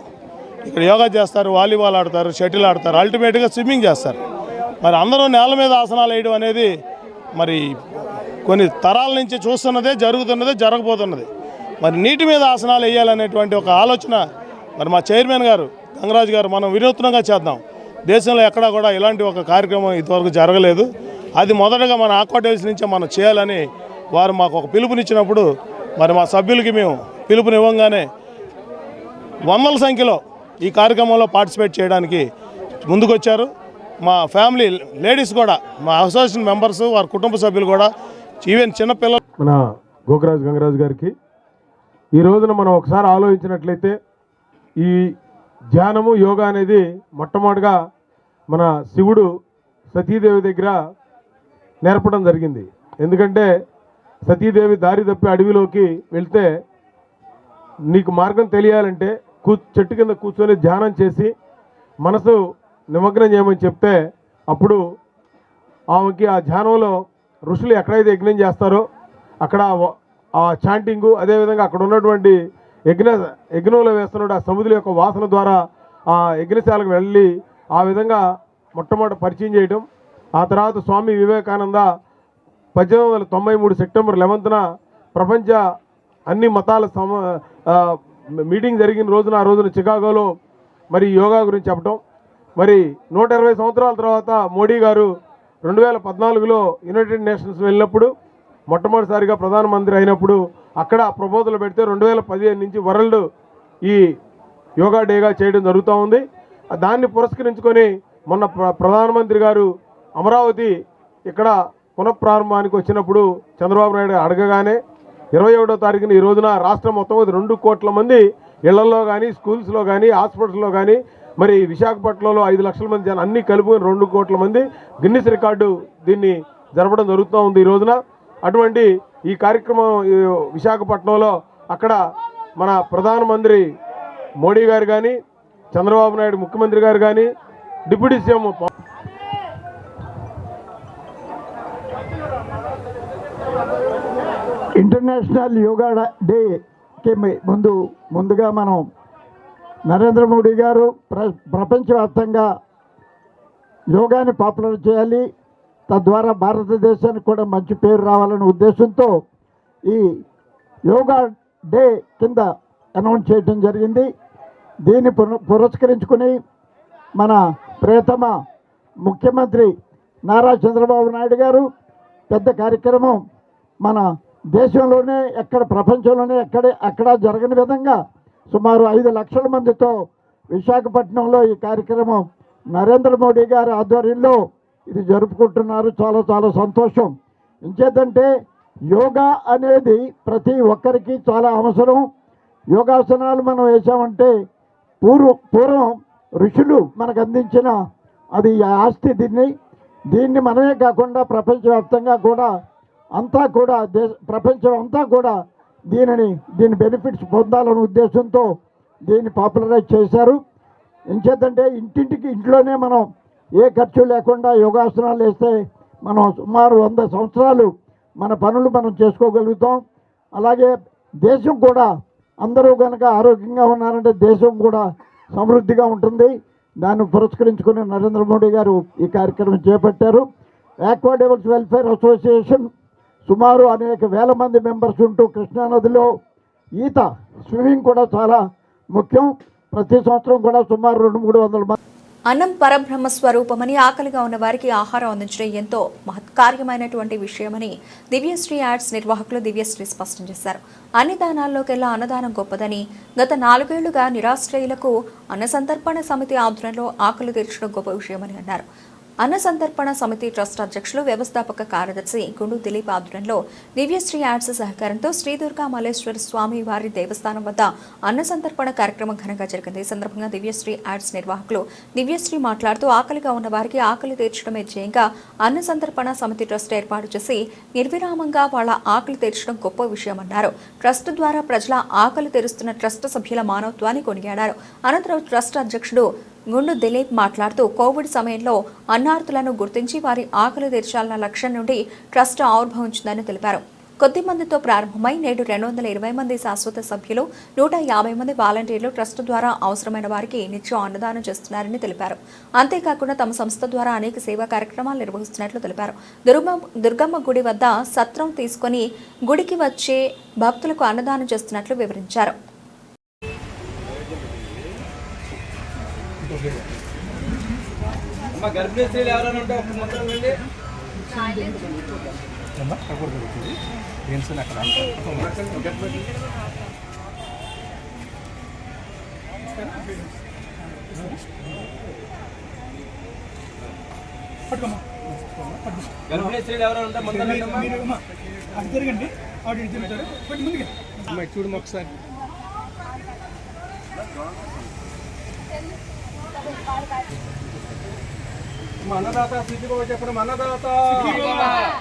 ఇక్కడ యోగా చేస్తారు, వాలీబాల్ ఆడతారు, షటిల్ ఆడతారు, అల్టిమేట్గా స్విమ్మింగ్ చేస్తారు. మరి అందరూ నేల మీద ఆసనాలు వేయడం అనేది మరి కొన్ని తరాల నుంచి చూస్తున్నదే, జరుగుతున్నదే, జరగబోతున్నది. మరి నీటి మీద ఆసనాలు వేయాలనేటువంటి ఒక ఆలోచన మరి మా చైర్మన్ గారు గంగరాజు గారు మనం వినూత్నంగా చేద్దాం. దేశంలో ఎక్కడా కూడా ఇలాంటి ఒక కార్యక్రమం ఇంతవరకు జరగలేదు. అది మొదటగా మన ఆక్వా డెవిల్స్ నుంచే మనం చేయాలని వారు మాకు ఒక పిలుపునిచ్చినప్పుడు మరి మా సభ్యులకి మేము పిలుపునివ్వగానే వందల సంఖ్యలో ఈ కార్యక్రమంలో పార్టిసిపేట్ చేయడానికి ముందుకొచ్చారు. మా ఫ్యామిలీ లేడీస్ కూడా, మా అసోసియేషన్ మెంబర్స్, వారి కుటుంబ సభ్యులు కూడా, ఈవెన్ చిన్నపిల్లలు. మన గోకరాజు గంగరాజు గారికి ఈ రోజున మనం ఒకసారి ఆలోచించినట్లయితే ఈ ధ్యానము యోగా అనేది మొట్టమొదటిగా మన శివుడు సతీదేవి దగ్గర నేర్పడం జరిగింది. ఎందుకంటే సతీదేవి దారి తప్పి అడవిలోకి వెళ్తే నీకు మార్గం తెలియాలంటే చెట్టు కింద కూర్చొని ధ్యానం చేసి మనసు నిమగ్నం చేయమని చెప్తే అప్పుడు ఆమెకి ఆ ధ్యానంలో ఋషులు ఎక్కడైతే యజ్ఞం చేస్తారో అక్కడ ఆ చాంటింగు, అదేవిధంగా అక్కడ ఉన్నటువంటి యజ్ఞంలో వేస్తున్న ఆ సముద్రం యొక్క వాసన ద్వారా ఆ యజ్ఞశాలకు వెళ్ళి ఆ విధంగా మొట్టమొదటి పరిచయం చేయడం. ఆ తర్వాత స్వామి వివేకానంద 1893 సెప్టెంబర్ 11న ప్రపంచ అన్ని మతాల మీటింగ్ జరిగిన రోజున, ఆ రోజున చికాగోలో మరి యోగా గురించి చెప్పడం. మరి 120 సంవత్సరాల తర్వాత మోడీ గారు 2014లో యునైటెడ్ నేషన్స్ వెళ్ళినప్పుడు మొట్టమొదటిసారిగా ప్రధానమంత్రి అయినప్పుడు అక్కడ ప్రపోజల్ పెడితే 2015 నుంచి వరల్డ్ ఈ యోగా డేగా చేయడం జరుగుతూ ఉంది. దాన్ని పురస్కరించుకొని మొన్న ప్రధానమంత్రి గారు అమరావతి ఇక్కడ పునఃప్రారంభానికి వచ్చినప్పుడు చంద్రబాబు నాయుడు అడగగానే 21వ తారీఖున ఈ రోజున రాష్ట్రం మొత్తం 2 కోట్ల మంది ఇళ్లలో కానీ, స్కూల్స్లో కానీ, హాస్పిటల్లో కానీ, మరి విశాఖపట్నంలో 5 లక్షల మంది జనం అన్నీ కలుపుకొని 2 కోట్ల మంది గిన్నిస్ రికార్డు దీన్ని జరపడం జరుగుతూ ఉంది ఈ రోజున. అటువంటి ఈ కార్యక్రమం విశాఖపట్నంలో అక్కడ మన ప్రధానమంత్రి మోడీ గారు కానీ, చంద్రబాబు నాయుడు ముఖ్యమంత్రి గారు కానీ, డిప్యూటీ సీఎం ఇంటర్నేషనల్ యోగా డేకి ముందుగా మనం నరేంద్ర మోడీ గారు ప్రపంచవ్యాప్తంగా యోగాని పాపులర్ చేయాలి, తద్వారా భారతదేశానికి కూడా మంచి పేరు రావాలనే ఉద్దేశంతో ఈ యోగా డే కింద అనౌన్స్ చేయడం జరిగింది. దీన్ని పురస్కరించుకుని మన ప్రియతమ ముఖ్యమంత్రి నారా చంద్రబాబు నాయుడు గారు పెద్ద కార్యక్రమం మన దేశంలోనే ఎక్కడ, ప్రపంచంలోనే అక్కడ జరగని విధంగా సుమారు 5 లక్షల మందితో విశాఖపట్నంలో ఈ కార్యక్రమం నరేంద్ర మోడీ గారి ఆధ్వర్యంలో ఇది జరుపుకుంటున్నారు. చాలా చాలా సంతోషం. ఇంకేదంటే యోగా అనేది ప్రతి ఒక్కరికి చాలా అవసరం. యోగాసనాలు మనం వేసామంటే పూర్వం ఋషులు మనకు అందించిన అది ఆస్తి. దీన్ని మనమే కాకుండా ప్రపంచవ్యాప్తంగా కూడా ప్రపంచం అంతా కూడా దీని బెనిఫిట్స్ పొందాలనే ఉద్దేశంతో దీన్ని పాపులరైజ్ చేశారు. ఇంకేదంటే ఇంట్లోనే మనం ఏ ఖర్చు లేకుండా యోగాసనాలు వేస్తే మనం సుమారు 100 సంవత్సరాలు మన పనులు మనం చేసుకోగలుగుతాం. అలాగే దేశం కూడా అందరూ కనుక ఆరోగ్యంగా ఉన్నారంటే దేశం కూడా సమృద్ధిగా ఉంటుంది. దాన్ని పురస్కరించుకుని నరేంద్ర మోడీ గారు ఈ కార్యక్రమం చేపట్టారు. ఆక్వా డెవిల్స్ వెల్ఫేర్ అసోసియేషన్ సుమారు అనేక వేల మంది మెంబర్స్ ఉంటూ కృష్ణానదిలో స్విమ్మింగ్ కూడా చాలా ముఖ్యం. ప్రతి సంవత్సరం కూడా సుమారు 200-300 మంది. అన్నం పరబ్రహ్మ స్వరూపమని, ఆకలిగా ఉన్న వారికి ఆహారం అందించడం ఎంతో మహత్కార్యమైనటువంటి విషయమని దివ్యశ్రీ యాడ్స్ నిర్వాహకులు దివ్యశ్రీ స్పష్టం చేశారు. అన్ని దానాల్లోకెల్లా అన్నదానం గొప్పదని, గత 4 ఏళ్లుగా నిరాశ్రయులకు అన్న సంతర్పణ సమితి ఆధ్వర్యంలో ఆకలి తీర్చడం గొప్ప విషయమని అన్నారు. అన్న సంతర్పణ సమితి ట్రస్ట్ అధ్యక్షులు, వ్యవస్థాపక కార్యదర్శి గుండు దిలీప్ ఆధ్వర్యంలో దివ్యశ్రీ యాడ్స్ సహకారంతో శ్రీ దుర్గా మల్లేశ్వర స్వామి వారి దేవస్థానం వద్ద అన్న సంతర్పణ కార్యక్రమం ఘనంగా జరిగింది. ఈ సందర్భంగా దివ్యశ్రీ యాడ్స్ నిర్వాహకులు దివ్యశ్రీ మాట్లాడుతూ ఆకలిగా ఉన్న వారికి ఆకలి తీర్చడమే ధ్యేయంగా అన్న సంతర్పణ సమితి ట్రస్ట్ ఏర్పాటు చేసి నిర్విరామంగా వాళ్ళ ఆకలి తీర్చడం గొప్ప విషయమన్నారు. ట్రస్ట్ ద్వారా ప్రజల ఆకలి తీరుస్తున్న ట్రస్ట్ సభ్యుల మానవత్వాన్ని కొనియాడారు. అనంతరం ట్రస్ట్ అధ్యక్షుడు గుండు దిలీప్ మాట్లాడుతూ కోవిడ్ సమయంలో అన్నార్థులను గుర్తించి వారి ఆకలి తీర్చాలన్న లక్ష్యం నుండి ట్రస్ట్ ఆవిర్భవించిందని తెలిపారు. కొద్ది మందితో ప్రారంభమై నేడు 220 మంది శాశ్వత సభ్యులు 150 మంది వాలంటీర్లు ట్రస్ట్ ద్వారా అవసరమైన వారికి నిత్యం అన్నదానం చేస్తున్నారని తెలిపారు. అంతేకాకుండా తమ సంస్థ ద్వారా అనేక సేవా కార్యక్రమాలు నిర్వహిస్తున్నట్లు తెలిపారు. దుర్గమ్మ గుడి వద్ద సత్రం తీసుకుని గుడికి వచ్చే భక్తులకు అన్నదానం చేస్తున్నట్లు వివరించారు. గర్భిణీ స్త్రీలు ఎవరైనా ఉంటే ఒక మొత్తం వెళ్ళి గర్భిణీ స్త్రీలు ఎవరైనా ఉంటే మొత్తం జరగండి చూడమ్మ ఒకసారి. అన్నదాత స్థితిలో చెప్పడం అన్నదాత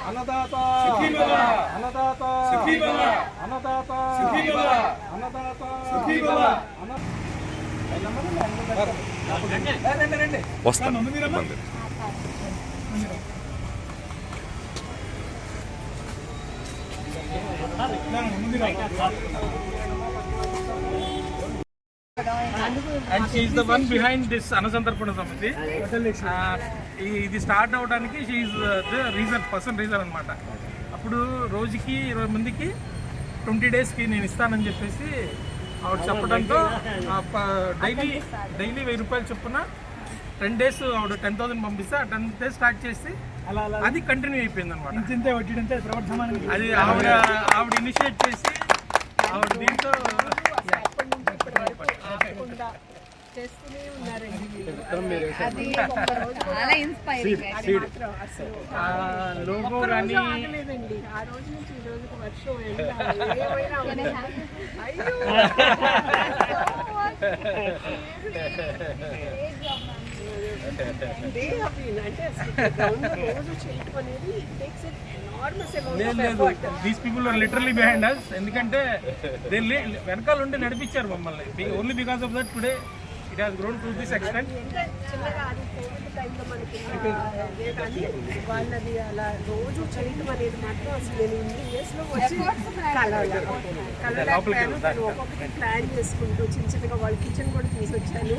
అన్నదాత అన్నదాత అన్నదాత అన్నదాత వస్తాను. And she is the one behind this Anasantarpana Samiti. ఇది స్టార్ట్ అవడానికి షీ ఈజ్ ద రీజన్ అనమాట. అప్పుడు రోజుకి 20 మందికి 20 డేస్కి నేను ఇస్తానని చెప్పేసి ఆవిడ చెప్పడంతో డైలీ 1000 రూపాయలు చొప్పున 10 డేస్ ఆవిడ 10,000 పంపిస్తే ఆ 10 డేస్ స్టార్ట్ చేసి అది కంటిన్యూ అయిపోయింది అనమాట. అది ఆవిడ ఇనిషియేట్ చేసి ఆవిడ దీంతో చేస్తూనే ఉన్నారండి. చాలా ఇన్స్పైరింగ్. లోగో కానీ ఆగలేదండి. ఆ రోజు నుంచి ఈ రోజుకి వర్షం రోజు చేయటం అనేది these people are literally behind us. ఎందుకంటే వెనకాల ఉండి నడిపించారు మమ్మల్ని. Only because of that today it has grown to this extent. చిన్నగా అది కోవిడ్ టైంలో మనకి కానీ వాళ్ళది అలా రోజు చేయటం అనేది మాత్రం అసలు నేను ఇన్ని ఇయర్స్లో వచ్చి కలవలేకపోయాను. ఒక్కొక్కటి ప్లాన్ చేసుకుంటూ చిన్నగా వాళ్ళ కిచెన్ కూడా తీసుకొచ్చాను.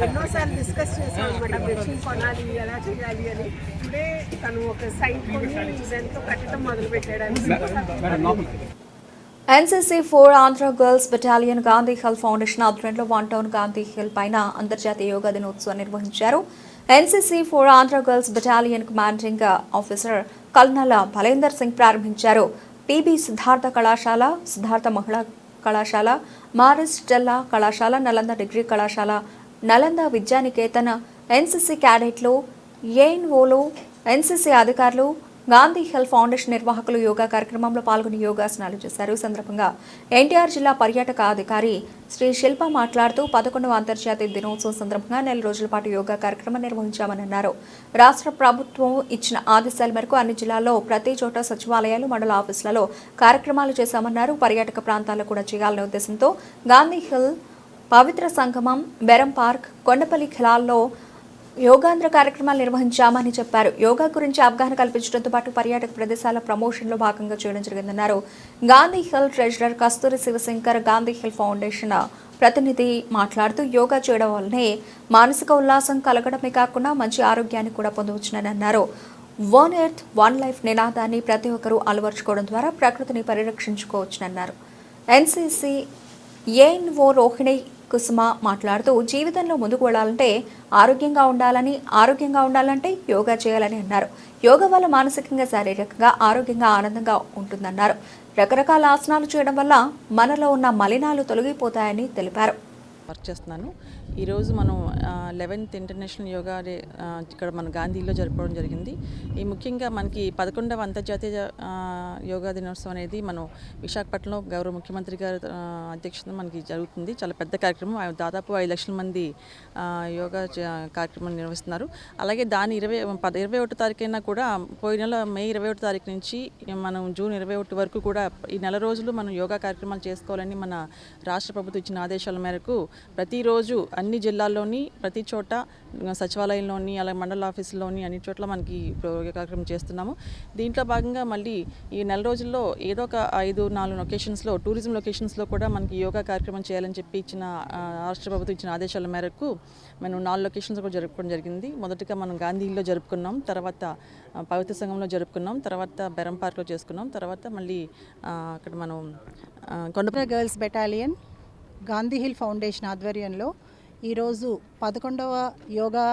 ఎన్నోసార్లు డిస్కస్ చేసాను అనమాట, మెషిన్ కొనాలి ఎలా చేయాలి అని. టుడే తను ఒక సైట్ కొని ఇదంతా కట్టడం మొదలు పెట్టాడు. NCC 4 Andhra girls battalion Gandhi hill foundation ఆధ్వర్యంలో 1 టౌన్ గాంధీ హిల్ పైన అంతర్జాతీయ యోగా దినోత్సవం నిర్వహించారు. NCC 4 Andhra girls battalion commanding officer colonel Balender Singh ప్రారంభించారు. PB సిద్ధార్థ కళాశాల, సిద్ధార్థ మహిళా కళాశాల, మారిస్ స్టెల్లా కళాశాల, నలంద డిగ్రీ కళాశాల, నలంద విద్యానికేతన్, NCC క్యాడెట్లు, ఏఎన్ఓలు, NCC అధికారులు, గాంధీ హిల్ ఫౌండేషన్ నిర్వాహకులు యోగా కార్యక్రమంలో పాల్గొని యోగాసనాలు చేశారు. ఈ సందర్భంగా ఎన్టీఆర్ జిల్లా పర్యాటక అధికారి శ్రీ శిల్ప మాట్లాడుతూ 11వ అంతర్జాతీయ దినోత్సవం సందర్భంగా 4 రోజుల పాటు యోగా కార్యక్రమం నిర్వహించామని అన్నారు. రాష్ట్ర ప్రభుత్వం ఇచ్చిన ఆదేశాల మేరకు అన్ని జిల్లాల్లో ప్రతి చోట సచివాలయాలు, మండల ఆఫీసులలో కార్యక్రమాలు చేశామన్నారు. పర్యాటక ప్రాంతాల్లో కూడా చేయాలనే ఉద్దేశంతో గాంధీ హిల్, పవిత్ర సంగమం, బెరం పార్క్, కొండపల్లి ఖిలాల్లో యోగాంధ్ర కార్యక్రమాలు నిర్వహించామని చెప్పారు. యోగా గురించి అవగాహన కల్పించడంతో పాటు పర్యాటక ప్రదేశాల ప్రమోషన్లో భాగంగా చేయడం జరిగిందన్నారు. గాంధీ హిల్ ట్రెజరర్ కస్తూరి శివశంకర్ గాంధీ హిల్ ఫౌండేషన్ ప్రతినిధి మాట్లాడుతూ యోగా చేయడం వల్లనే మానసిక ఉల్లాసం కలగడమే కాకుండా మంచి ఆరోగ్యాన్ని కూడా పొందవచ్చునని అన్నారు. 1 ఎర్త్ 1 లైఫ్ నినాదాన్ని ప్రతి ఒక్కరూ అలవర్చుకోవడం ద్వారా ప్రకృతిని పరిరక్షించుకోవచ్చునన్నారు. NCC ఏఎన్ఓ రోహిణి కుసుమ మాట్లాడుతూ జీవితంలో ముందుకు వెళ్లాలంటే ఆరోగ్యంగా ఉండాలంటే యోగా చేయాలని అన్నారు. యోగా వల్ల మానసికంగా, శారీరకంగా ఆరోగ్యంగా, ఆనందంగా ఉంటుందన్నారు. రకరకాల ఆసనాలు చేయడం వల్ల మనలో ఉన్న మలినాలు తొలగిపోతాయని తెలిపారు. వర్క్ చేస్తున్నాను. ఈరోజు మనం 11th ఇంటర్నేషనల్ యోగా డే ఇక్కడ మన గాంధీలో జరపడం జరిగింది. ఈ ముఖ్యంగా మనకి 11వ అంతర్జాతీయ యోగా దినోత్సవం అనేది మనం విశాఖపట్నంలో గౌరవ ముఖ్యమంత్రి గారి అధ్యక్షతన మనకి జరుగుతుంది. చాలా పెద్ద కార్యక్రమం. దాదాపు 5 లక్షల మంది యోగా కార్యక్రమం నిర్వహిస్తున్నారు. అలాగే దాని 21వ తారీఖైనా కూడా పోయిన నెల మే 21వ తారీఖు నుంచి మనం జూన్ 21 వరకు కూడా ఈ నెల రోజులు మనం యోగా కార్యక్రమాలు చేసుకోవాలని మన రాష్ట్ర ప్రభుత్వం ఇచ్చిన ఆదేశాల మేరకు ప్రతిరోజు అన్ని జిల్లాల్లోని ప్రతి చోట సచివాలయంలోని అలాగే మండల ఆఫీసుల్లోని అన్ని చోట్ల మనకి యోగా కార్యక్రమం చేస్తున్నాము. దీంట్లో భాగంగా మళ్ళీ ఈ నెల రోజుల్లో ఏదో ఒక 5-4 లొకేషన్స్లో టూరిజం లొకేషన్స్లో కూడా మనకి యోగా కార్యక్రమం చేయాలని చెప్పి ఇచ్చిన రాష్ట్ర ప్రభుత్వం ఇచ్చిన ఆదేశాల మేరకు మనం 4 లొకేషన్స్ కూడా జరుపుకోవడం జరిగింది. మొదటగా మనం గాంధీలో జరుపుకున్నాం, తర్వాత పవిత్ర సంఘంలో జరుపుకున్నాం, తర్వాత బెరం పార్క్లో చేసుకున్నాం, తర్వాత మళ్ళీ అక్కడ మనం కొండ girls battalion Gandhi hill foundation ఆధ్వర్యంలో ఈరోజు 11వ యోగా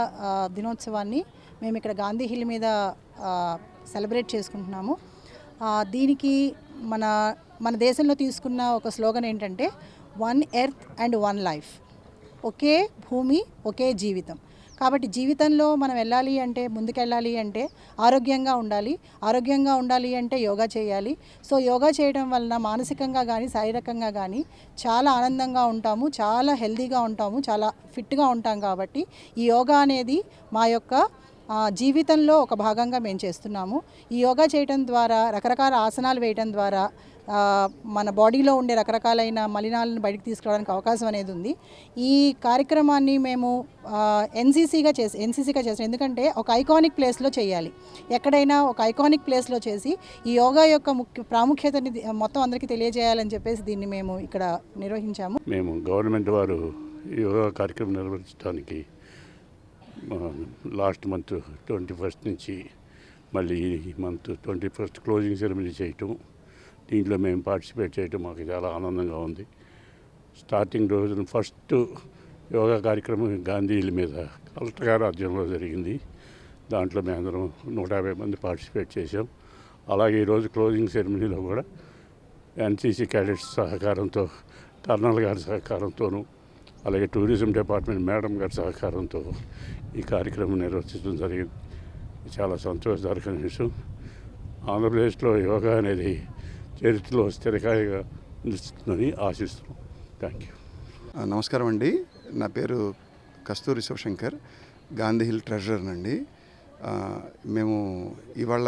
దినోత్సవాన్ని మేము ఇక్కడ గాంధీ హిల్ మీద సెలబ్రేట్ చేసుకుంటున్నాము. దీనికి మన దేశంలో తీసుకున్న ఒక స్లోగన్ ఏంటంటే 1 ఎర్త్ అండ్ 1 లైఫ్, ఒకే భూమి ఒకే జీవితం. కాబట్టి జీవితంలో మనం వెళ్ళాలి అంటే, ముందుకెళ్ళాలి అంటే ఆరోగ్యంగా ఉండాలి. ఆరోగ్యంగా ఉండాలి అంటే యోగా చేయాలి. సో యోగా చేయడం వలన మానసికంగా కానీ శారీరకంగా కానీ చాలా ఆనందంగా ఉంటాము, చాలా హెల్తీగా ఉంటాము, చాలా ఫిట్గా ఉంటాం. కాబట్టి ఈ యోగా అనేది మా యొక్క జీవితంలో ఒక భాగంగా మేము చేస్తున్నాము. ఈ యోగా చేయడం ద్వారా, రకరకాల ఆసనాలు వేయడం ద్వారా మన బాడీలో ఉండే రకరకాలైన మలినాలను బయటకు తీసుకురావడానికి అవకాశం అనేది ఉంది. ఈ కార్యక్రమాన్ని మేము ఎన్సీసీగా చేసాం. ఎందుకంటే ఒక ఐకానిక్ ప్లేస్లో చేయాలి. ఎక్కడైనా ఒక ఐకానిక్ ప్లేస్లో చేసి ఈ యోగా యొక్క ప్రాముఖ్యతని మొత్తం అందరికీ తెలియజేయాలని చెప్పేసి దీన్ని మేము ఇక్కడ నిర్వహించాము. మేము గవర్నమెంట్ వారు యోగా కార్యక్రమం నిర్వహించడానికి లాస్ట్ మంత్ 21st నుంచి మళ్ళీ ఈ మంత్ 21st క్లోజింగ్ సెరమనీ చేయటం, దీంట్లో మేము పార్టిసిపేట్ చేయటం మాకు చాలా ఆనందంగా ఉంది. స్టార్టింగ్ రోజున ఫస్ట్ యోగా కార్యక్రమం గాంధీ హిల్ మీద కలెక్టర్ గారి ఆధ్వర్యంలో జరిగింది. దాంట్లో మేమందరం 150 మంది పార్టిసిపేట్ చేసాం. అలాగే ఈరోజు క్లోజింగ్ సెరమనీలో కూడా ఎన్సీసీ క్యాడెట్స్ సహకారంతో, కర్నల్ గారి సహకారంతోనూ, అలాగే టూరిజం డిపార్ట్మెంట్ మేడం గారి సహకారంతో ఈ కార్యక్రమం నిర్వహించడం జరిగింది. చాలా సంతోషదాయకమైన విషయం. ఆంధ్రప్రదేశ్లో యోగా అనేది చరిత్రలో స్థిరకాయగా నిలుస్తుందని ఆశిస్తున్నాం. Thank you. నమస్కారం అండి. నా పేరు కస్తూరి శివశంకర్, గాంధీ హిల్ ట్రెజరర్ అండి. మేము ఇవాళ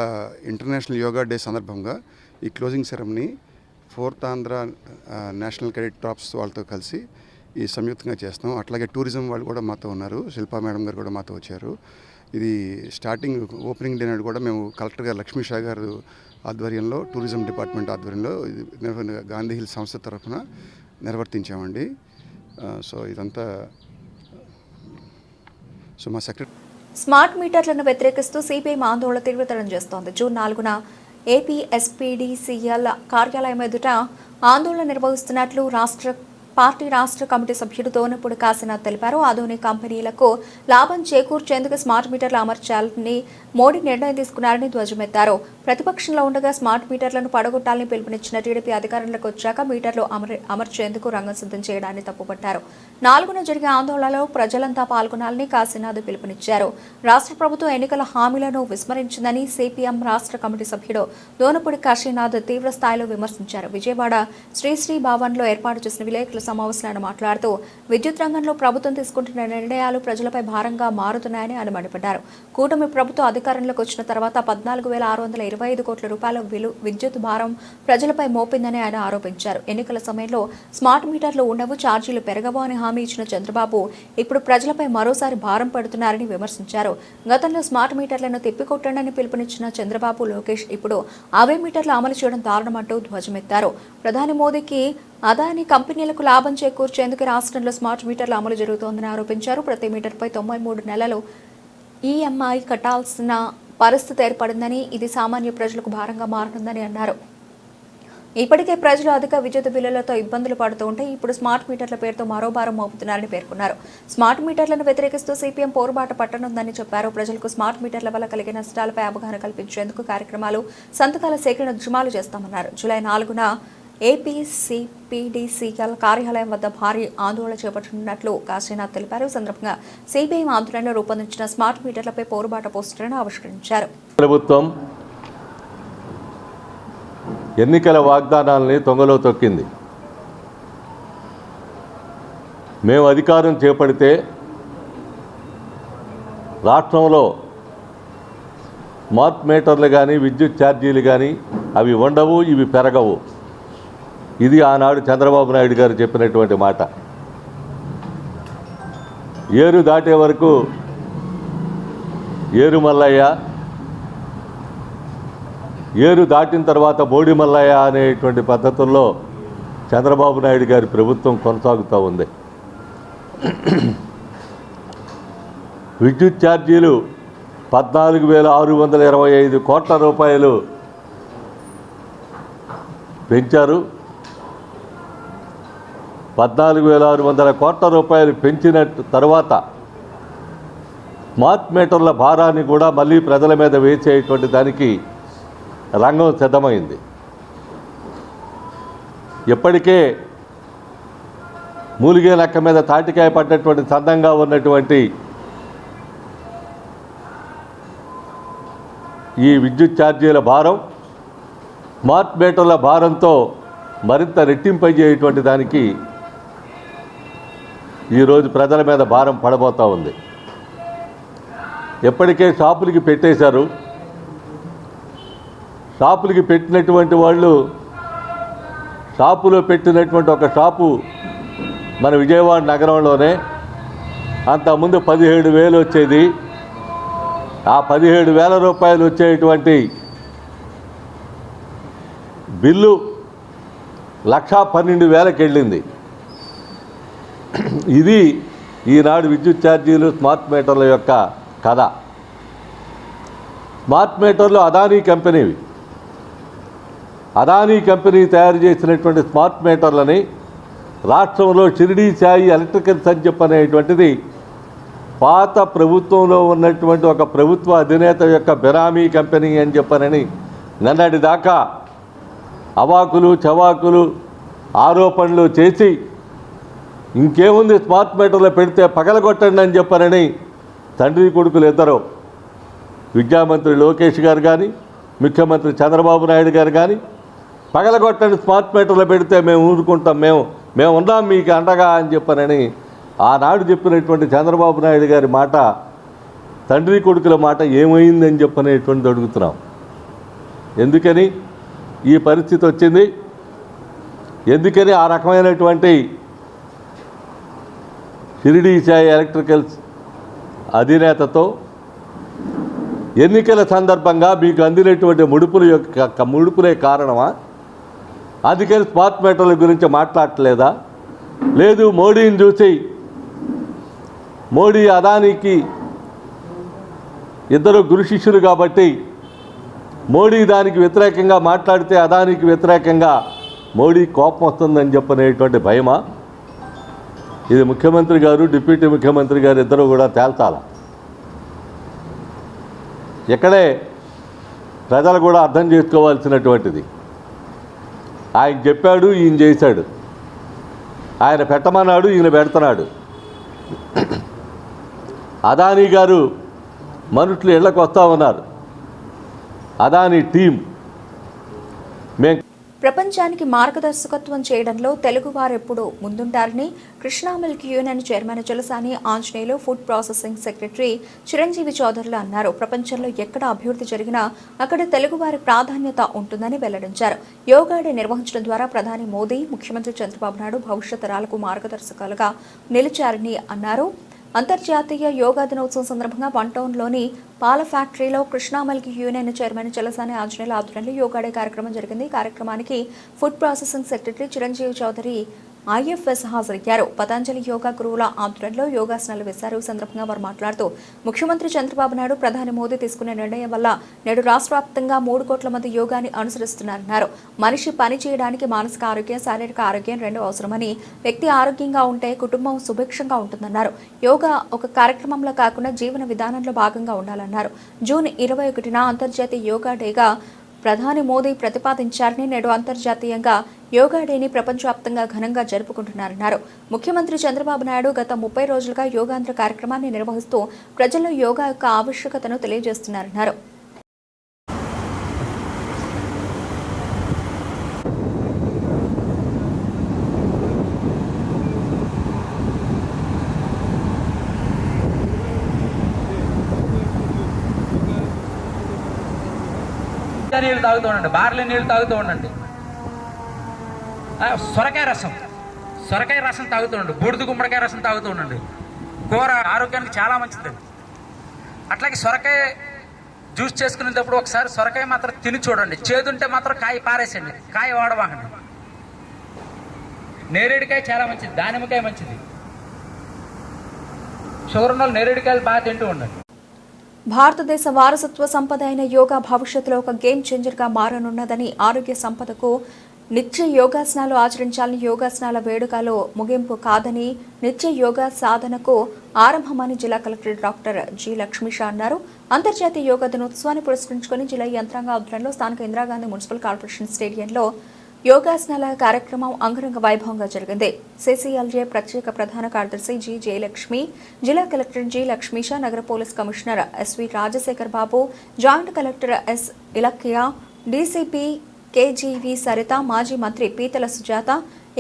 ఇంటర్నేషనల్ యోగా డే సందర్భంగా ఈ closing ceremony 4th Andhra national credit tops వాళ్ళతో కలిసి ఈ సంయుక్తంగా చేస్తాం. అట్లాగే టూరిజం వాళ్ళు కూడా మాతో ఉన్నారు, శిల్పా మేడం గారు కూడా మాతో వచ్చారు. ఇది స్టార్టింగ్ ఓపెనింగ్ డే నాడు కూడా మేము కలెక్టర్ గారు లక్ష్మీ షా గారు ఆధ్వర్యంలో, టూరిజం డిపార్ట్మెంట్ ఆధ్వర్యంలో గాంధీ హిల్ సంస్థ తరఫున నిర్వర్తించామండి. సో ఇదంతా మా సెక్రటరీ. స్మార్ట్ మీటర్లను వ్యతిరేకిస్తూ సిపిఐ ఆందోళన తీవ్రతరం చేస్తోంది. జూన్ 4న ఏపీ ఎస్పీడీసీఎల్ కార్యాలయం ఎదుట ఆందోళన నిర్వహిస్తున్నట్లు పార్టీ రాష్ట్ర కమిటీ సభ్యుడు దోనపూడి కాశీనాథ్ తెలిపారు. ఆధునిక కంపెనీలకు లాభం చేకూర్చేందుకు స్మార్ట్ మీటర్లు అమర్చాలని మోడీ నిర్ణయం తీసుకున్నారని ధ్వజమెత్తారు. ప్రతిపక్షంలో ఉండగా స్మార్ట్ మీటర్లను పడగొట్టాలని పిలుపునిచ్చిన టీడీపీ అధికారంలోకి వచ్చాక మీటర్లు అమర్చేందుకు రంగం సిద్ధం చేయడాన్ని తప్పుపట్టారు. 4న జరిగే ఆందోళనలో ప్రజలంతా పాల్గొనాలని కాశీనాథ్ పిలుపునిచ్చారు. రాష్ట్ర ప్రభుత్వం ఎన్నికల హామీలను విస్మరించిందని సిపిఎం రాష్ట్ర కమిటీ సభ్యుడు దోనపూడి కాశీనాథ్ తీవ్ర స్థాయిలో విమర్శించారు. విజయవాడ శ్రీశ్రీ భవన్లో ఏర్పాటు చేసిన విలేకరుల సమావేశంలో మాట్లాడుతూ విద్యుత్ రంగంలో ప్రభుత్వం తీసుకుంటున్న నిర్ణయాలు ప్రజలపై భారంగా మారుతున్నాయని ఆయన మండిపడ్డారు. కూటమి ప్రభుత్వం అధికారంలోకి వచ్చిన తర్వాత 14,625 కోట్ల రూపాయల విద్యుత్ భారం ప్రజలపై మోపిందని ఆయన ఆరోపించారు. ఎన్నికల సమయంలో స్మార్ట్ మీటర్లు ఉండవు, ఛార్జీలు పెరగవు అని హామీ ఇచ్చిన చంద్రబాబు ఇప్పుడు ప్రజలపై మరోసారి భారం పడుతున్నారని విమర్శించారు. గతంలో స్మార్ట్ మీటర్లను తిప్పికొట్టండి పిలుపునిచ్చిన చంద్రబాబు, లోకేష్ ఇప్పుడు అవే మీటర్లు అమలు చేయడం దారుణమంటూ ధ్వజమెత్తారు. ప్రధాని మోదీకి అదాని కంపెనీలకు లాభం చేకూర్చేందుకు రాష్ట్రంలో స్మార్ట్ మీటర్ల అమలు జరుగుతోందని ఆరోపించారు. ప్రతి మీటర్పై 93 నెలలు ఈఎంఐ కట్టాల్సిన పరిస్థితి ఏర్పడిందని, ఇది సామాన్య ప్రజలకు భారంగా మారుతుందని అన్నారు. ఇప్పటికే ప్రజలు అధిక విద్యుత్ బిల్లులతో ఇబ్బందులు పడుతూ ఉంటే ఇప్పుడు స్మార్ట్ మీటర్ల పేరుతో మరో భారం మోపుతున్నారని పేర్కొన్నారు. స్మార్ట్ మీటర్లను వ్యతిరేకిస్తూ సిపిఎం పోరుబాట పట్టనుందని చెప్పారు. ప్రజలకు స్మార్ట్ మీటర్ల వల్ల కలిగే నష్టాలపై అవగాహన కల్పించేందుకు కార్యక్రమాలు, సంతకాల సేకరణ ఉద్యమాలు చేస్తామన్నారు. జూలై 4న ఏపీసీపీడీసీఎల్ కార్యాలయం వద్ద భారీ ఆందోళన చేపట్టనున్నట్లు కాశీనాథ్ తెలిపారు. సందర్భంగా సిబిఐ ఆధ్వర్యంలో రూపొందించిన స్మార్ట్ మీటర్లపై పోరుబాట పోస్టర్లను ఆవిష్కరించారు. ప్రభుత్వం ఎన్నికల వాగ్దానాలని తొంగలో తొక్కింది. మేము అధికారం చేపడితే రాష్ట్రంలో స్మార్ట్ మీటర్లు కానీ, విద్యుత్ ఛార్జీలు కానీ అవి ఉండవు, ఇవి పెరగవు. ఇది ఆనాడు చంద్రబాబు నాయుడు గారు చెప్పినటువంటి మాట. ఏరు దాటే వరకు ఏరు మల్లయ్య, ఏరు దాటిన తర్వాత బోడి మల్లయ్య అనేటువంటి పద్ధతుల్లో చంద్రబాబు నాయుడు గారి ప్రభుత్వం కొనసాగుతూ ఉంది. విద్యుత్ ఛార్జీలు 14,625 కోట్ల రూపాయలు పెంచారు. 14,600 కోట్ల రూపాయలు పెంచిన తర్వాత స్మార్ట్ మీటర్ల భారాన్ని కూడా మళ్ళీ ప్రజల మీద వేసేటువంటి దానికి రంగం సిద్ధమైంది. ఇప్పటికే మూలిగే లెక్క మీద తాటికాయ పడ్డటువంటి సందంగా ఉన్నటువంటి ఈ విద్యుత్ ఛార్జీల భారం స్మార్ట్ మీటర్ల భారంతో మరింత రెట్టింపయ్యేటువంటి దానికి ఈరోజు ప్రజల మీద భారం పడబోతూ ఉంది. ఎప్పటికే షాపులకి పెట్టేశారు. షాపులకి పెట్టినటువంటి వాళ్ళు, షాపులో పెట్టినటువంటి ఒక షాపు మన విజయవాడ నగరంలోనే అంతకుముందు 17,000 వచ్చేది. ఆ 17,000 రూపాయలు వచ్చేటువంటి బిల్లు 1,12,000కి వెళ్ళింది. ఇది ఈనాడు విద్యుత్ ఛార్జీలు, స్మార్ట్ మీటర్ల యొక్క కథ. స్మార్ట్ మీటర్లు అదానీ కంపెనీవి. అదానీ కంపెనీ తయారు చేసినటువంటి స్మార్ట్ మీటర్లని రాష్ట్రంలో షిరిడీ సాయి ఎలక్ట్రికల్స్ అని చెప్పనేటువంటిది పాత ప్రభుత్వంలో ఉన్నటువంటి ఒక ప్రభుత్వ అధినేత యొక్క బినామీ కంపెనీ అని చెప్పనని నిన్నటి దాకా అవాకులు చవాకులు ఆరోపణలు చేసి ఇంకేముంది స్మార్ట్ మీటర్లో పెడితే పగలగొట్టండి అని చెప్పనని తండ్రి కొడుకులు ఇద్దరు, విద్యామంత్రి లోకేష్ గారు కానీ ముఖ్యమంత్రి చంద్రబాబు నాయుడు గారు కానీ పగలగొట్టండి స్మార్ట్ మీటర్లో పెడితే మేము ఊరుకుంటాం, మేము ఉన్నాం మీకు అండగా అని చెప్పనని ఆనాడు చెప్పినటువంటి చంద్రబాబు నాయుడు గారి మాట, తండ్రి కొడుకుల మాట ఏమైందని చెప్పనేటువంటిది అడుగుతున్నాం. ఎందుకని ఈ పరిస్థితి వచ్చింది? ఎందుకని ఆ రకమైనటువంటి షిరిడీ సాయి ఎలక్ట్రికల్స్ అధినేతతో ఎన్నికల సందర్భంగా మీకు అందినటువంటి ముడుపులే కారణమా? అందుకని స్మార్ట్ మీటర్ల గురించి మాట్లాడట్లేదా? లేదు, మోడీని చూసి, మోడీ అదానీకి ఇద్దరు గురు శిష్యులు కాబట్టి మోడీ దానికి వ్యతిరేకంగా మాట్లాడితే అదానీకి వ్యతిరేకంగా మోడీ కోపం వస్తుందని చెప్పనేటువంటి భయమా? ఇది ముఖ్యమంత్రి గారు, డిప్యూటీ ముఖ్యమంత్రి గారు ఇద్దరు కూడా తేల్చాల. ఇక్కడే ప్రజలు కూడా అర్థం చేసుకోవాల్సినటువంటిది. ఆయన చెప్పాడు, ఈయన చేశాడు. ఆయన పెట్టమన్నాడు, ఈయన పెడుతున్నాడు. అదానీ గారు మనుషులు ఇళ్లకు వస్తూ ఉన్నారు. అదానీ టీం ప్రపంచానికి మార్గదర్శకత్వం చేయడంలో తెలుగువారెప్పుడూ ముందుంటారని Krishna milk union chairman Chalasani Anjaneyulu, food processing secretary Chiranjeevi చౌదరులు అన్నారు. ప్రపంచంలో ఎక్కడ అభివృద్ధి జరిగినా అక్కడ తెలుగువారి ప్రాధాన్యత ఉంటుందని వెల్లడించారు. యోగా డే నిర్వహించడం ద్వారా ప్రధాని మోదీ, ముఖ్యమంత్రి చంద్రబాబు నాయుడు భవిష్యత్ తరాలకు మార్గదర్శకాలుగా నిలిచారని అన్నారు. అంతర్జాతీయ యోగా దినోత్సవం సందర్భంగా వన్ టౌన్లోని పాల ఫ్యాక్టరీలో Krishna milk union chairman Chalasani ఆంజనేయుల ఆధ్వర్యంలో యోగా డే కార్యక్రమం జరిగింది. కార్యక్రమానికి food processing secretary Chiranjeevi Chowdary IFS హాజరయ్యారు. పతంజలి యోగా గురువుల ఆధ్వర్యంలో యోగాసనాలు వేశారు. ఈ సందర్భంగా వారు మాట్లాడుతూ ముఖ్యమంత్రి చంద్రబాబు నాయుడు, ప్రధాని మోదీ తీసుకునే నిర్ణయం వల్ల నేడు రాష్ట్ర వ్యాప్తంగా 3 కోట్ల మంది యోగాని అనుసరిస్తున్నారన్నారు. మనిషి పని చేయడానికి మానసిక ఆరోగ్యం, శారీరక ఆరోగ్యం 2 అవసరమని, వ్యక్తి ఆరోగ్యంగా ఉంటే కుటుంబం సుభిక్షంగా ఉంటుందన్నారు. యోగా ఒక కార్యక్రమంలో కాకుండా జీవన విధానంలో భాగంగా ఉండాలన్నారు. జూన్ 21న అంతర్జాతీయ యోగా డేగా ప్రధాని మోదీ ప్రతిపాదించారని, నేడు అంతర్జాతీయంగా యోగా డేని ప్రపంచవ్యాప్తంగా ఘనంగా జరుపుకుంటున్నారన్నారు. ముఖ్యమంత్రి చంద్రబాబు నాయుడు గత 30 రోజులుగా యోగాంధ్ర కార్యక్రమాన్ని నిర్వహిస్తూ ప్రజల్లో యోగా యొక్క ఆవశ్యకతను తెలియజేస్తున్నారన్నారు. నీళ్ళు తాగుతూ ఉండండి, బార్లీ నీళ్ళు తాగుతూ ఉండండి. సొరకాయ రసం తాగుతూ ఉండండి, బూడిద గుమ్మడికాయ రసం తాగుతూ ఉండండి. కూర ఆరోగ్యానికి చాలా మంచిది. అట్లాగే సొరకాయ జ్యూస్ చేసుకునేటప్పుడు ఒకసారి సొరకాయ మాత్రం తిని చూడండి. చేదుంటే మాత్రం కాయ పారేసండి, కాయ వాడవాకండి. నేరేడుకాయ చాలా మంచిది, దానిమ్మకాయ మంచిది. షుగర్ ఉన్న వాళ్ళు నేరేడుకాయలు బాగా తింటూ ఉండండి. భారతదేశ వారసత్వ సంపద అయిన యోగా భవిష్యత్తులో ఒక గేమ్ చేంజర్గా మారనున్నదని, ఆరోగ్య సంపదకు నిత్య యోగాసనాలు ఆచరించాలని, యోగాసనాల వేడుకలో ముగింపు కాదని, నిత్య యోగా సాధనకు ఆరంభమని జిల్లా కలెక్టర్ డాక్టర్ జి లక్ష్మీష అన్నారు. అంతర్జాతీయ యోగా దినోత్సవాన్ని పురస్కరించుకుని జిల్లా యంత్రాంగ ఆధ్వర్యంలో స్థానిక ఇందిరాగాంధీ మున్సిపల్ కార్పొరేషన్ స్టేడియంలో యోగాసనాల కార్యక్రమం అంగరంగ వైభవంగా జరిగింది. సిసిఎల్జే ప్రత్యేక ప్రధాన కార్యదర్శి జి జయలక్ష్మి, జిల్లా కలెక్టర్ జి లక్ష్మీష, నగర పోలీస్ కమిషనర్ ఎస్వి రాజశేఖర్ బాబు, joint collector S Ilakkiya, DCP కేజీవి Saritha, మాజీ మంత్రి పీతల సుజాత,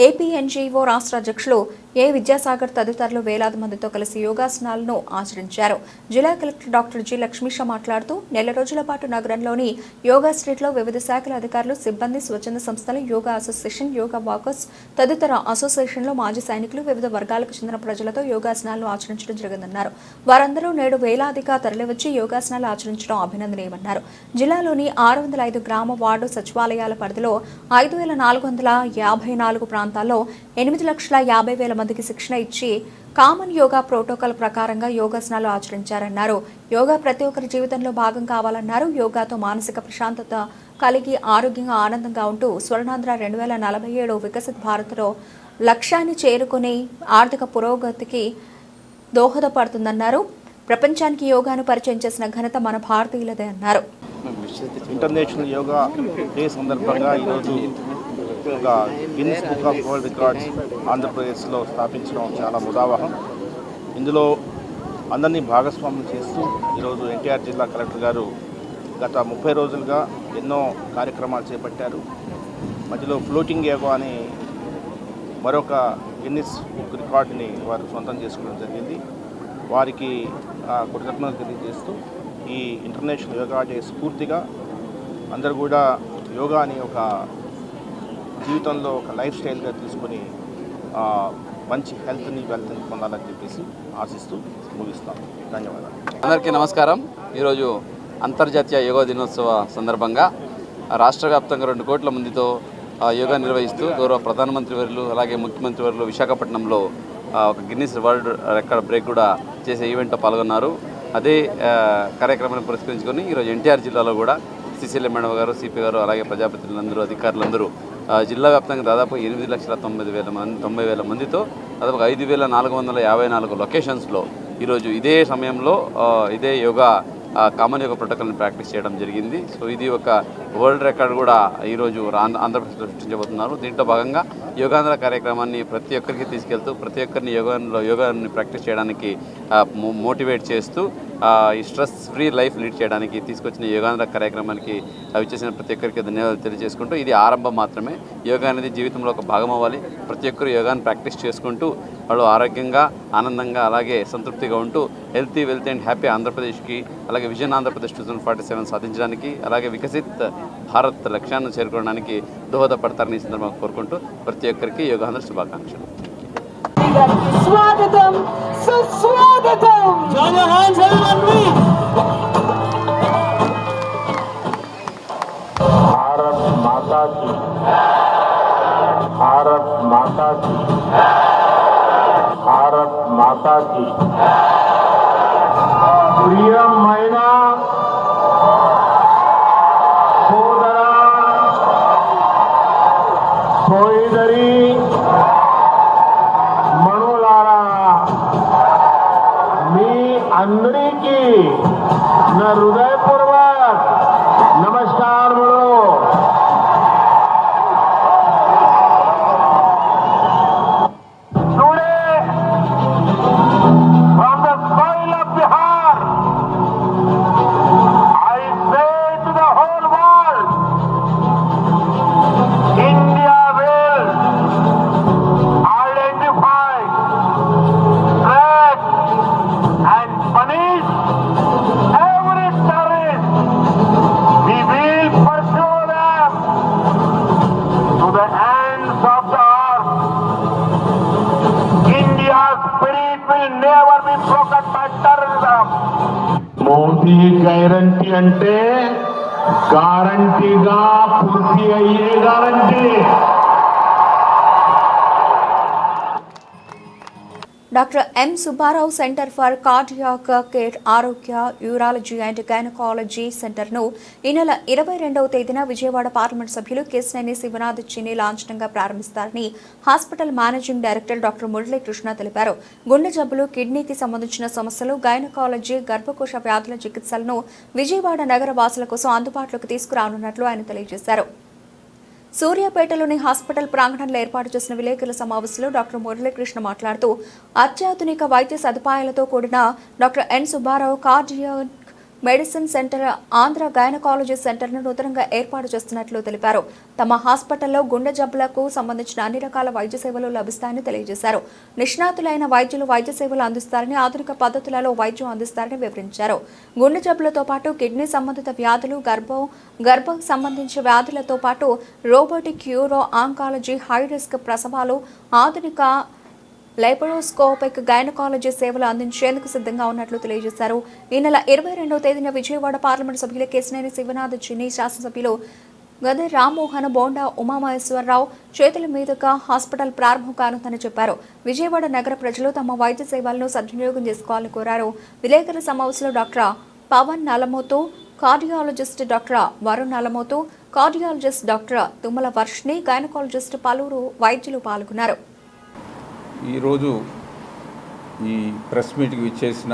ఏపీఎన్జీఓ రాష్ట్ర అధ్యక్షులు ఏ విద్యాసాగర్ తదితరులు వేలాది మందితో కలిసి యోగాసనాలను ఆచరించారు. జిల్లా కలెక్టర్ డాక్టర్ జి లక్ష్మీష మాట్లాడుతూ, నెల రోజుల పాటు నగరంలోని యోగా స్ట్రీట్లో వివిధ శాఖల అధికారులు, సిబ్బంది, స్వచ్ఛంద సంస్థలు, యోగా అసోసియేషన్, యోగా వాకర్స్ తదితర అసోసియేషన్లో మాజీ సైనికులు, వివిధ వర్గాలకు చెందిన ప్రజలతో యోగాసనాలను ఆచరించడం జరిగిందన్నారు. వారందరూ నేడు వేలాదిగా తరలివచ్చి యోగాసనాలు ఆచరించడం అభినందనీయమన్నారు. జిల్లాలోని 605 గ్రామ వార్డు సచివాలయాల పరిధిలో 5454 ప్రాంతాల్లో 8,50,000 మందికి శిక్షణ ఇచ్చి కామన్ యోగా ప్రోటోకాల్ ప్రకారంగా యోగాసనాలు ఆచరించారన్నారు. యోగా ప్రతి ఒక్కరి జీవితంలో భాగం కావాలన్నారు. యోగాతో మానసిక ప్రశాంతత కలిగి ఆరోగ్యంగా ఆనందంగా ఉంటూ స్వర్ణాంధ్ర 2047 వికసిత్ భారత్లో లక్ష్యాన్ని చేరుకుని ఆర్థిక పురోగతికి దోహదపడుతుందన్నారు. ప్రపంచానికి యోగాను పరిచయం చేసిన ఘనత మన భారతీయులదే అన్నారు. ఇంటర్నేషనల్ యోగా డే సందర్భంగా ఈరోజు ఒక Guinness book of world records ఆంధ్రప్రదేశ్లో స్థాపించడం చాలా ముదావహం. ఇందులో అందరినీ భాగస్వామ్యం చేస్తూ ఈరోజు ఎన్టీఆర్ జిల్లా కలెక్టర్ గారు గత 30 రోజులుగా ఎన్నో కార్యక్రమాలు చేపట్టారు. మధ్యలో ఫ్లోటింగ్ యోగా అని మరొక గిన్నిస్ బుక్ రికార్డుని వారు సొంతం చేసుకోవడం జరిగింది. వారికి కృతజ్ఞతలు తెలియజేస్తూ ఈ ఇంటర్నేషనల్ యోగా డే స్ఫూర్తిగా అందరూ కూడా యోగాని ఒక జీవితంలో ఒక లైఫ్ స్టైల్గా తీసుకొని మంచి హెల్త్ని వెల్త్ని పొందాలని చెప్పేసి ఆశిస్తూ ముగిస్తాం. ధన్యవాదాలు. అందరికీ నమస్కారం. ఈరోజు అంతర్జాతీయ యోగా దినోత్సవ సందర్భంగా రాష్ట్ర వ్యాప్తంగా 2 కోట్ల మందితో యోగా నిర్వహిస్తూ గౌరవ ప్రధానమంత్రి వర్యులు అలాగే ముఖ్యమంత్రి వర్యులు విశాఖపట్నంలో ఒక గిన్నిస్ వరల్డ్ రికార్డ్ బ్రేక్ కూడా చేసే ఈవెంట్లో పాల్గొన్నారు. అదే కార్యక్రమాన్ని పురస్కరించుకొని ఈరోజు ఎన్టీఆర్ జిల్లాలో కూడా సిసిఎల్ మేడం గారు, సిపి గారు అలాగే ప్రజాప్రతినిధులందరూ, అధికారులందరూ జిల్లా వ్యాప్తంగా దాదాపు 8,90,000 మందితో దాదాపు 5,454 లొకేషన్స్లో ఈరోజు ఇదే సమయంలో ఇదే యోగా కామన్ యోగా ప్రోటోకాల్ని ప్రాక్టీస్ చేయడం జరిగింది. సో ఇది ఒక వరల్డ్ రికార్డ్ కూడా ఈరోజు ఆంధ్రప్రదేశ్లో సృష్టించబోతున్నారు. దీంట్లో భాగంగా యోగాంధ్ర కార్యక్రమాన్ని ప్రతి ఒక్కరికి తీసుకెళ్తూ ప్రతి ఒక్కరిని యోగాన్ని ప్రాక్టీస్ చేయడానికి మోటివేట్ చేస్తూ ఈ స్ట్రెస్ ఫ్రీ లైఫ్ లీడ్ చేయడానికి తీసుకొచ్చిన యోగాంధ్ర కార్యక్రమానికి చేసిన ప్రతి ఒక్కరికి ధన్యవాదాలు తెలియజేసుకుంటూ, ఇది ఆరంభం మాత్రమే. యోగా అనేది జీవితంలో ఒక భాగం అవ్వాలి. ప్రతి ఒక్కరు యోగాన్ని ప్రాక్టీస్ చేసుకుంటూ వాళ్ళు ఆరోగ్యంగా, ఆనందంగా అలాగే సంతృప్తిగా ఉంటూ హెల్తీ, వెల్తీ అండ్ హ్యాపీ ఆంధ్రప్రదేశ్కి అలాగే విజన్ ఆంధ్రప్రదేశ్ 2047 సాధించడానికి అలాగే వికసిత్ భారత్ లక్ష్యాన్ని చేరుకోవడానికి దోహదపడతారని ఈ సందర్భంగా కోరుకుంటూ ప్రతి ఒక్కరికి యోగాంధ్ర శుభాకాంక్షలు. స్వాగతం, సుస్వాగతం. भारत माता की, भारत माता की, भारत माता की. ప్రియమైన సోదర సోదరి మనులారా, మీ అందరికీ నా హృదయపూర్వక నమస్కారములు. Every terrorist మోదీ గ్యారంటీ అంటే గ్యారంటీగా పూర్తి అయ్యే guarantee. Doctor M Subbarao centre for cardiac care ఆరోగ్య యూరాలజీ అండ్ గైనకాలజీ సెంటర్ను ఈ నెల 22వ తేదీన విజయవాడ పార్లమెంట్ సభ్యులు కేశినేని శివనాథ్ చిన్ని లాంఛనంగా ప్రారంభిస్తారని hospital managing director doctor Muralikrishna తెలిపారు. గుండె జబ్బులు, కిడ్నీకి సంబంధించిన సమస్యలు, గైనకాలజీ, గర్భకోశ వ్యాధుల చికిత్సలను విజయవాడ నగర వాసుల కోసం అందుబాటులోకి తీసుకురానున్నట్లు ఆయన తెలియజేశారు. సూర్యాపేటలోని హాస్పిటల్ ప్రాంగణంలో ఏర్పాటు చేసిన విలేకరుల సమావేశంలో డాక్టర్ మురళీకృష్ణ మాట్లాడుతూ అత్యాధునిక వైద్య సదుపాయాలతో కూడిన doctor N Subbarao cardiac medicine centre, Andhra gynaecology సెంటర్ను నూతనంగా ఏర్పాటు చేస్తున్నట్లు తెలిపారు. తమ హాస్పిటల్లో గుండె జబ్బులకు సంబంధించిన అన్ని రకాల వైద్య సేవలు లభిస్తాయని తెలియజేశారు. నిష్ణాతులైన వైద్యులు వైద్య సేవలు అందిస్తారని, ఆధునిక పద్ధతులలో వైద్యం అందిస్తారని వివరించారు. గుండె జబ్బులతో పాటు కిడ్నీ సంబంధిత వ్యాధులు, గర్భం సంబంధించిన వ్యాధులతో పాటు robotic uro oncology, high risk ప్రసవాలు, ఆధునిక లైపరోస్కోపిక్ గైనకాలజీ సేవలు అందించేందుకు సిద్ధంగా ఉన్నట్లు తెలియజేశారు. ఈ నెల 22వ తేదీన విజయవాడ పార్లమెంట్ సభ్యులు కేశినేని శివనాథ్ చిన్ని, శాసనసభ్యులు గదర్ రామ్మోహన్, బోండా ఉమామహేశ్వరరావు చేతుల మీదుగా హాస్పిటల్ ప్రారంభం కానుందని చెప్పారు. విజయవాడ నగర ప్రజలు తమ వైద్య సేవలను సద్వినియోగం చేసుకోవాలని కోరారు. విలేకరుల సమావేశంలో doctor Pavan Nalamothu, cardiologist doctor Varun Nalamothu, cardiologist doctor Tummala Varshini, gynaecologist పలువురు వైద్యులు పాల్గొన్నారు. ఈరోజు ఈ ప్రెస్ మీట్కి విచ్చేసిన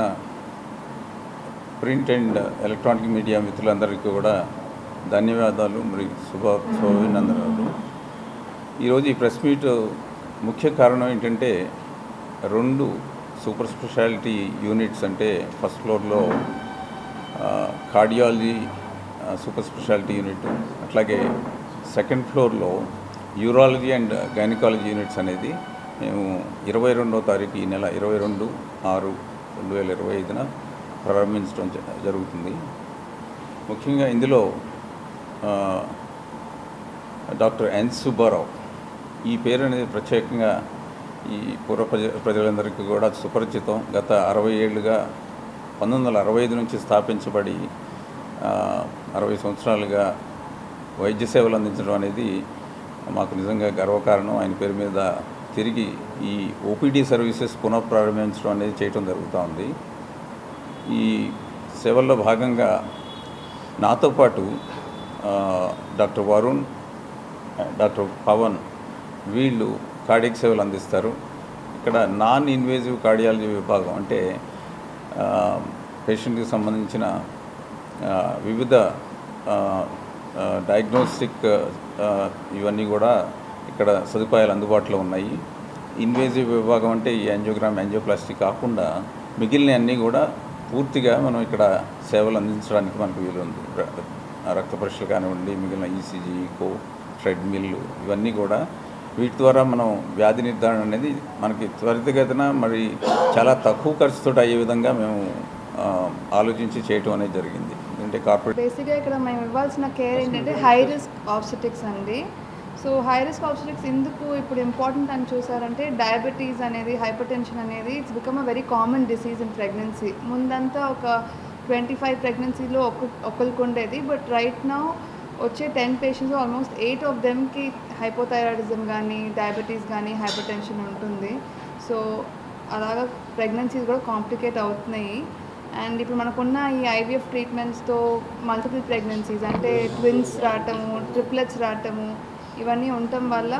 ప్రింట్ అండ్ ఎలక్ట్రానిక్ మీడియా మిత్రులందరికీ కూడా ధన్యవాదాలు మరియు శుభాభినందనాలు. ఈరోజు ఈ ప్రెస్ మీట్ ముఖ్య కారణం ఏంటంటే 2 సూపర్ స్పెషాలిటీ యూనిట్స్, అంటే ఫస్ట్ ఫ్లోర్లో కార్డియాలజీ సూపర్ స్పెషాలిటీ యూనిట్, అట్లాగే సెకండ్ ఫ్లోర్లో యూరాలజీ అండ్ గైనకాలజీ యూనిట్స్ అనేది మేము 22వ తారీఖు ఈ నెల 22/6/2025న ప్రారంభించడం జరుగుతుంది. ముఖ్యంగా ఇందులో డాక్టర్ ఎన్ సుబ్బారావు ఈ పేరు అనేది ప్రత్యేకంగా ఈ పూర్వ ప్రజలందరికీ కూడా సుపరిచితం. గత 60 ఏళ్ళుగా 1965 నుంచి స్థాపించబడి 60 సంవత్సరాలుగా వైద్య సేవలు అందించడం అనేది మాకు నిజంగా గర్వకారణం. ఆయన పేరు మీద తిరిగి ఈ ఓపీడీ సర్వీసెస్ పునఃప్రారంభించడం అనేది చేయడం జరుగుతూ ఉంది. ఈ సేవల్లో భాగంగా నాతో పాటు డాక్టర్ వరుణ్, డాక్టర్ పవన్ వీళ్ళు కార్డియాక్ సేవలు అందిస్తారు. ఇక్కడ నాన్ ఇన్వేజివ్ కార్డియాలజీ విభాగం అంటే పేషెంట్కి సంబంధించిన వివిధ డయాగ్నోస్టిక్ ఇవన్నీ కూడా ఇక్కడ సదుపాయాలు అందుబాటులో ఉన్నాయి. ఇన్వేజివ్ విభాగం అంటే ఈ యాంజియోగ్రామ్, యాంజియోప్లాస్టీ కాకుండా మిగిలిన అన్నీ కూడా పూర్తిగా మనం ఇక్కడ సేవలు అందించడానికి మనకు వీలుంది. రక్త పరీక్షలు కానివ్వండి, మిగిలిన ఈసీజీ, ఈకో, ట్రెడ్మిల్ ఇవన్నీ కూడా వీటి ద్వారా మనం వ్యాధి నిర్ధారణ అనేది మనకి త్వరితగతిన మరి చాలా తక్కువ ఖర్చుతో అయ్యే విధంగా మేము ఆలోచించి చేయటం అనేది జరిగింది. ఎందుకంటే కార్పొరేట్ బేసిక్గా ఇక్కడ మేము ఇవ్వాల్సిన కేర్ ఏంటంటే హై రిస్క్ ఆబ్స్టెటిక్స్ అండి. సో హై రిస్క్ ఆబ్స్టెటిక్స్ ఎందుకు ఇప్పుడు ఇంపార్టెంట్ అని చూసారంటే డయాబెటీస్ అనేది, హైపర్ టెన్షన్ అనేది it's become a very common disease in pregnancy. ముందంతా ఒక 25 ప్రెగ్నెన్సీలో ఒకరికి ఉండేది, బట్ రైట్ నౌ వచ్చే 10 పేషెంట్స్ ఆల్మోస్ట్ 8 ఆఫ్ దెమ్కి హైపోథైరాయిడిజం కానీ, డయాబెటీస్ కానీ, హైపర్ టెన్షన్ ఉంటుంది. సో అలాగా ప్రెగ్నెన్సీస్ కూడా కాంప్లికేట్ అవుతున్నాయి. అండ్ ఇప్పుడు మనకున్న ఈ ఐవీఎఫ్ ట్రీట్మెంట్స్తో మల్టిపుల్ ప్రెగ్నెన్సీస్ అంటే ట్విన్స్ రావటము, ట్రిప్లెట్స్ రావటము ఇవన్నీ ఉండటం వల్ల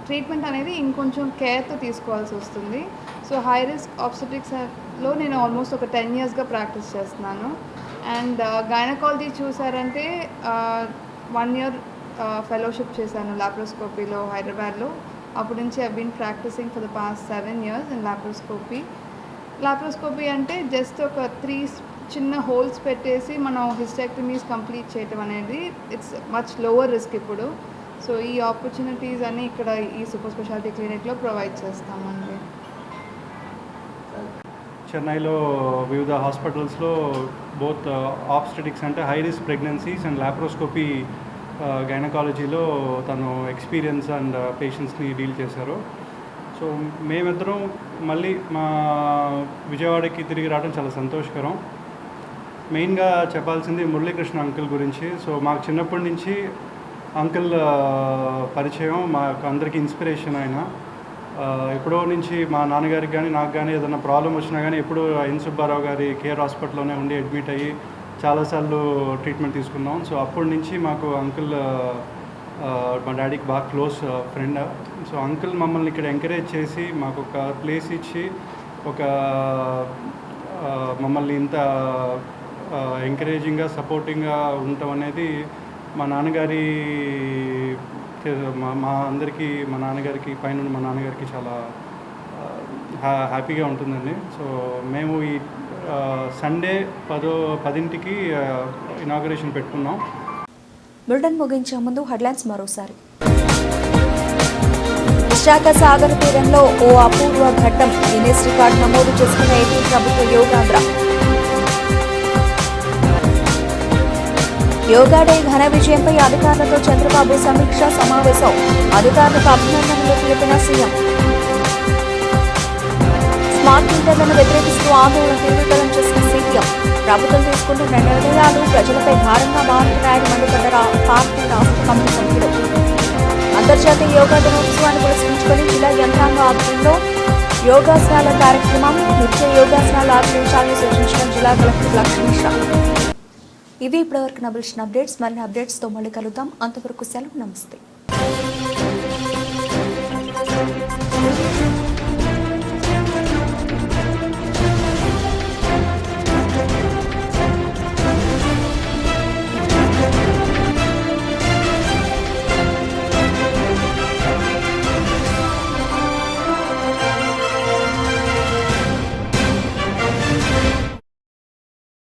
ట్రీట్మెంట్ అనేది ఇంకొంచెం కేర్తో తీసుకోవాల్సి వస్తుంది. సో హై రిస్క్ ఆబ్స్టెటిక్స్లో నేను ఆల్మోస్ట్ ఒక 10 yearsగా ప్రాక్టీస్ చేస్తున్నాను. అండ్ గైనకాలజీ చూసారంటే 1 year ఫెలోషిప్ చేశాను లాప్రోస్కోపీలో హైదరాబాద్లో. అప్పటి నుంచి I been practicing for the past 7 years in laparoscopy. Laparoscopy అంటే జస్ట్ ఒక 3 చిన్న హోల్స్ పెట్టేసి మనం హిస్టెక్టమీస్ కంప్లీట్ చేయటం అనేది ఇట్స్ మచ్ లోవర్ రిస్క్ ఇప్పుడు. సో ఈ ఆపర్చునిటీస్ అన్నీ ఇక్కడ ఈ సూపర్ స్పెషాలిటీ క్లినిక్లో ప్రొవైడ్ చేస్తామండి. చెన్నైలో వివిధ హాస్పిటల్స్లో బోత్ ఆబ్స్టెటిక్స్ అంటే high risk pregnancies and laparoscopy గైనకాలజీలో తను ఎక్స్పీరియన్స్ అండ్ పేషెంట్స్ని డీల్ చేశారు. సో మేమిద్దరం మళ్ళీ మా విజయవాడకి తిరిగి రావడం చాలా సంతోషకరం. మెయిన్గా చెప్పాల్సింది మురళీకృష్ణ అంకుల్ గురించి. సో మాకు చిన్నప్పటి నుంచి అంకుల్ పరిచయం, మాకు అందరికీ ఇన్స్పిరేషన్. ఆయన ఎప్పుడో నుంచి మా నాన్నగారికి కానీ నాకు కానీ ఏదైనా ప్రాబ్లం వచ్చినా కానీ ఎప్పుడు ఎన్ సుబ్బారావు గారి కేర్ హాస్పిటల్లోనే ఉండి అడ్మిట్ అయ్యి చాలాసార్లు ట్రీట్మెంట్ తీసుకున్నాం. సో అప్పటి నుంచి మాకు అంకుల్ మా డాడీకి బాగా క్లోజ్ ఫ్రెండ్. సో అంకుల్ మమ్మల్ని ఇక్కడ ఎంకరేజ్ చేసి మాకు ఒక ప్లేస్ ఇచ్చి ఒక మమ్మల్ని ఇంత ఎంకరేజింగ్గా సపోర్టింగ్గా ఉండటం అనేది మా నాన్నగారి మా అందరికీ మా నాన్నగారికి పైన మా నాన్నగారికి చాలా హ్యాపీగా ఉంటుందండి. సో మేము ఈ సండే 10ంటికి ఇనాగరేషన్ పెట్టుకున్నాం. బులెటిన్ ముగించే ముందు హెడ్లైన్స్ మరోసారి. విశాఖ సాగర్ తీరంలో ఓ అపూర్వ ఘట్టం, గిన్నెస్ రికార్డు నమోదు చేసుకున్న ఏపీ ప్రభుత్వ యోగాంధ్ర. యోగా డే ఘన విజయంపై అధికారులతో చంద్రబాబు సమీక్ష సమావేశం, అధికారులకు అభినందనలు తెలిపిన సీఎం. స్మార్ట్ మీటర్లను వ్యతిరేకిస్తూ ఆందోళన తీవ్రతరం చేసిన సీపీఎం. ప్రభుత్వం తీసుకున్న 2 నిర్ణయాలు ప్రజలపై భారంగా మారుతున్నాయని మండిపడ్డ పార్టీ రాష్ట్ర కమిటీ సభ్యులు. అంతర్జాతీయ యోగా దినోత్సవాన్ని పురస్కరించుకొని జిల్లా యంత్రాంగ ఆధ్వర్యంలో యోగాసనాల కార్యక్రమం, నిత్య యోగాసనాలు ఆచరించాలని సూచించిన జిల్లా కలెక్టర్ లక్ష్మీషా. ఇవి ఇప్పటివరకు నబిల్సిన అప్డేట్స్. మరిన్ని అప్డేట్స్తో మళ్ళీ కలుద్దాం. అంతవరకు సెలవు. నమస్తే.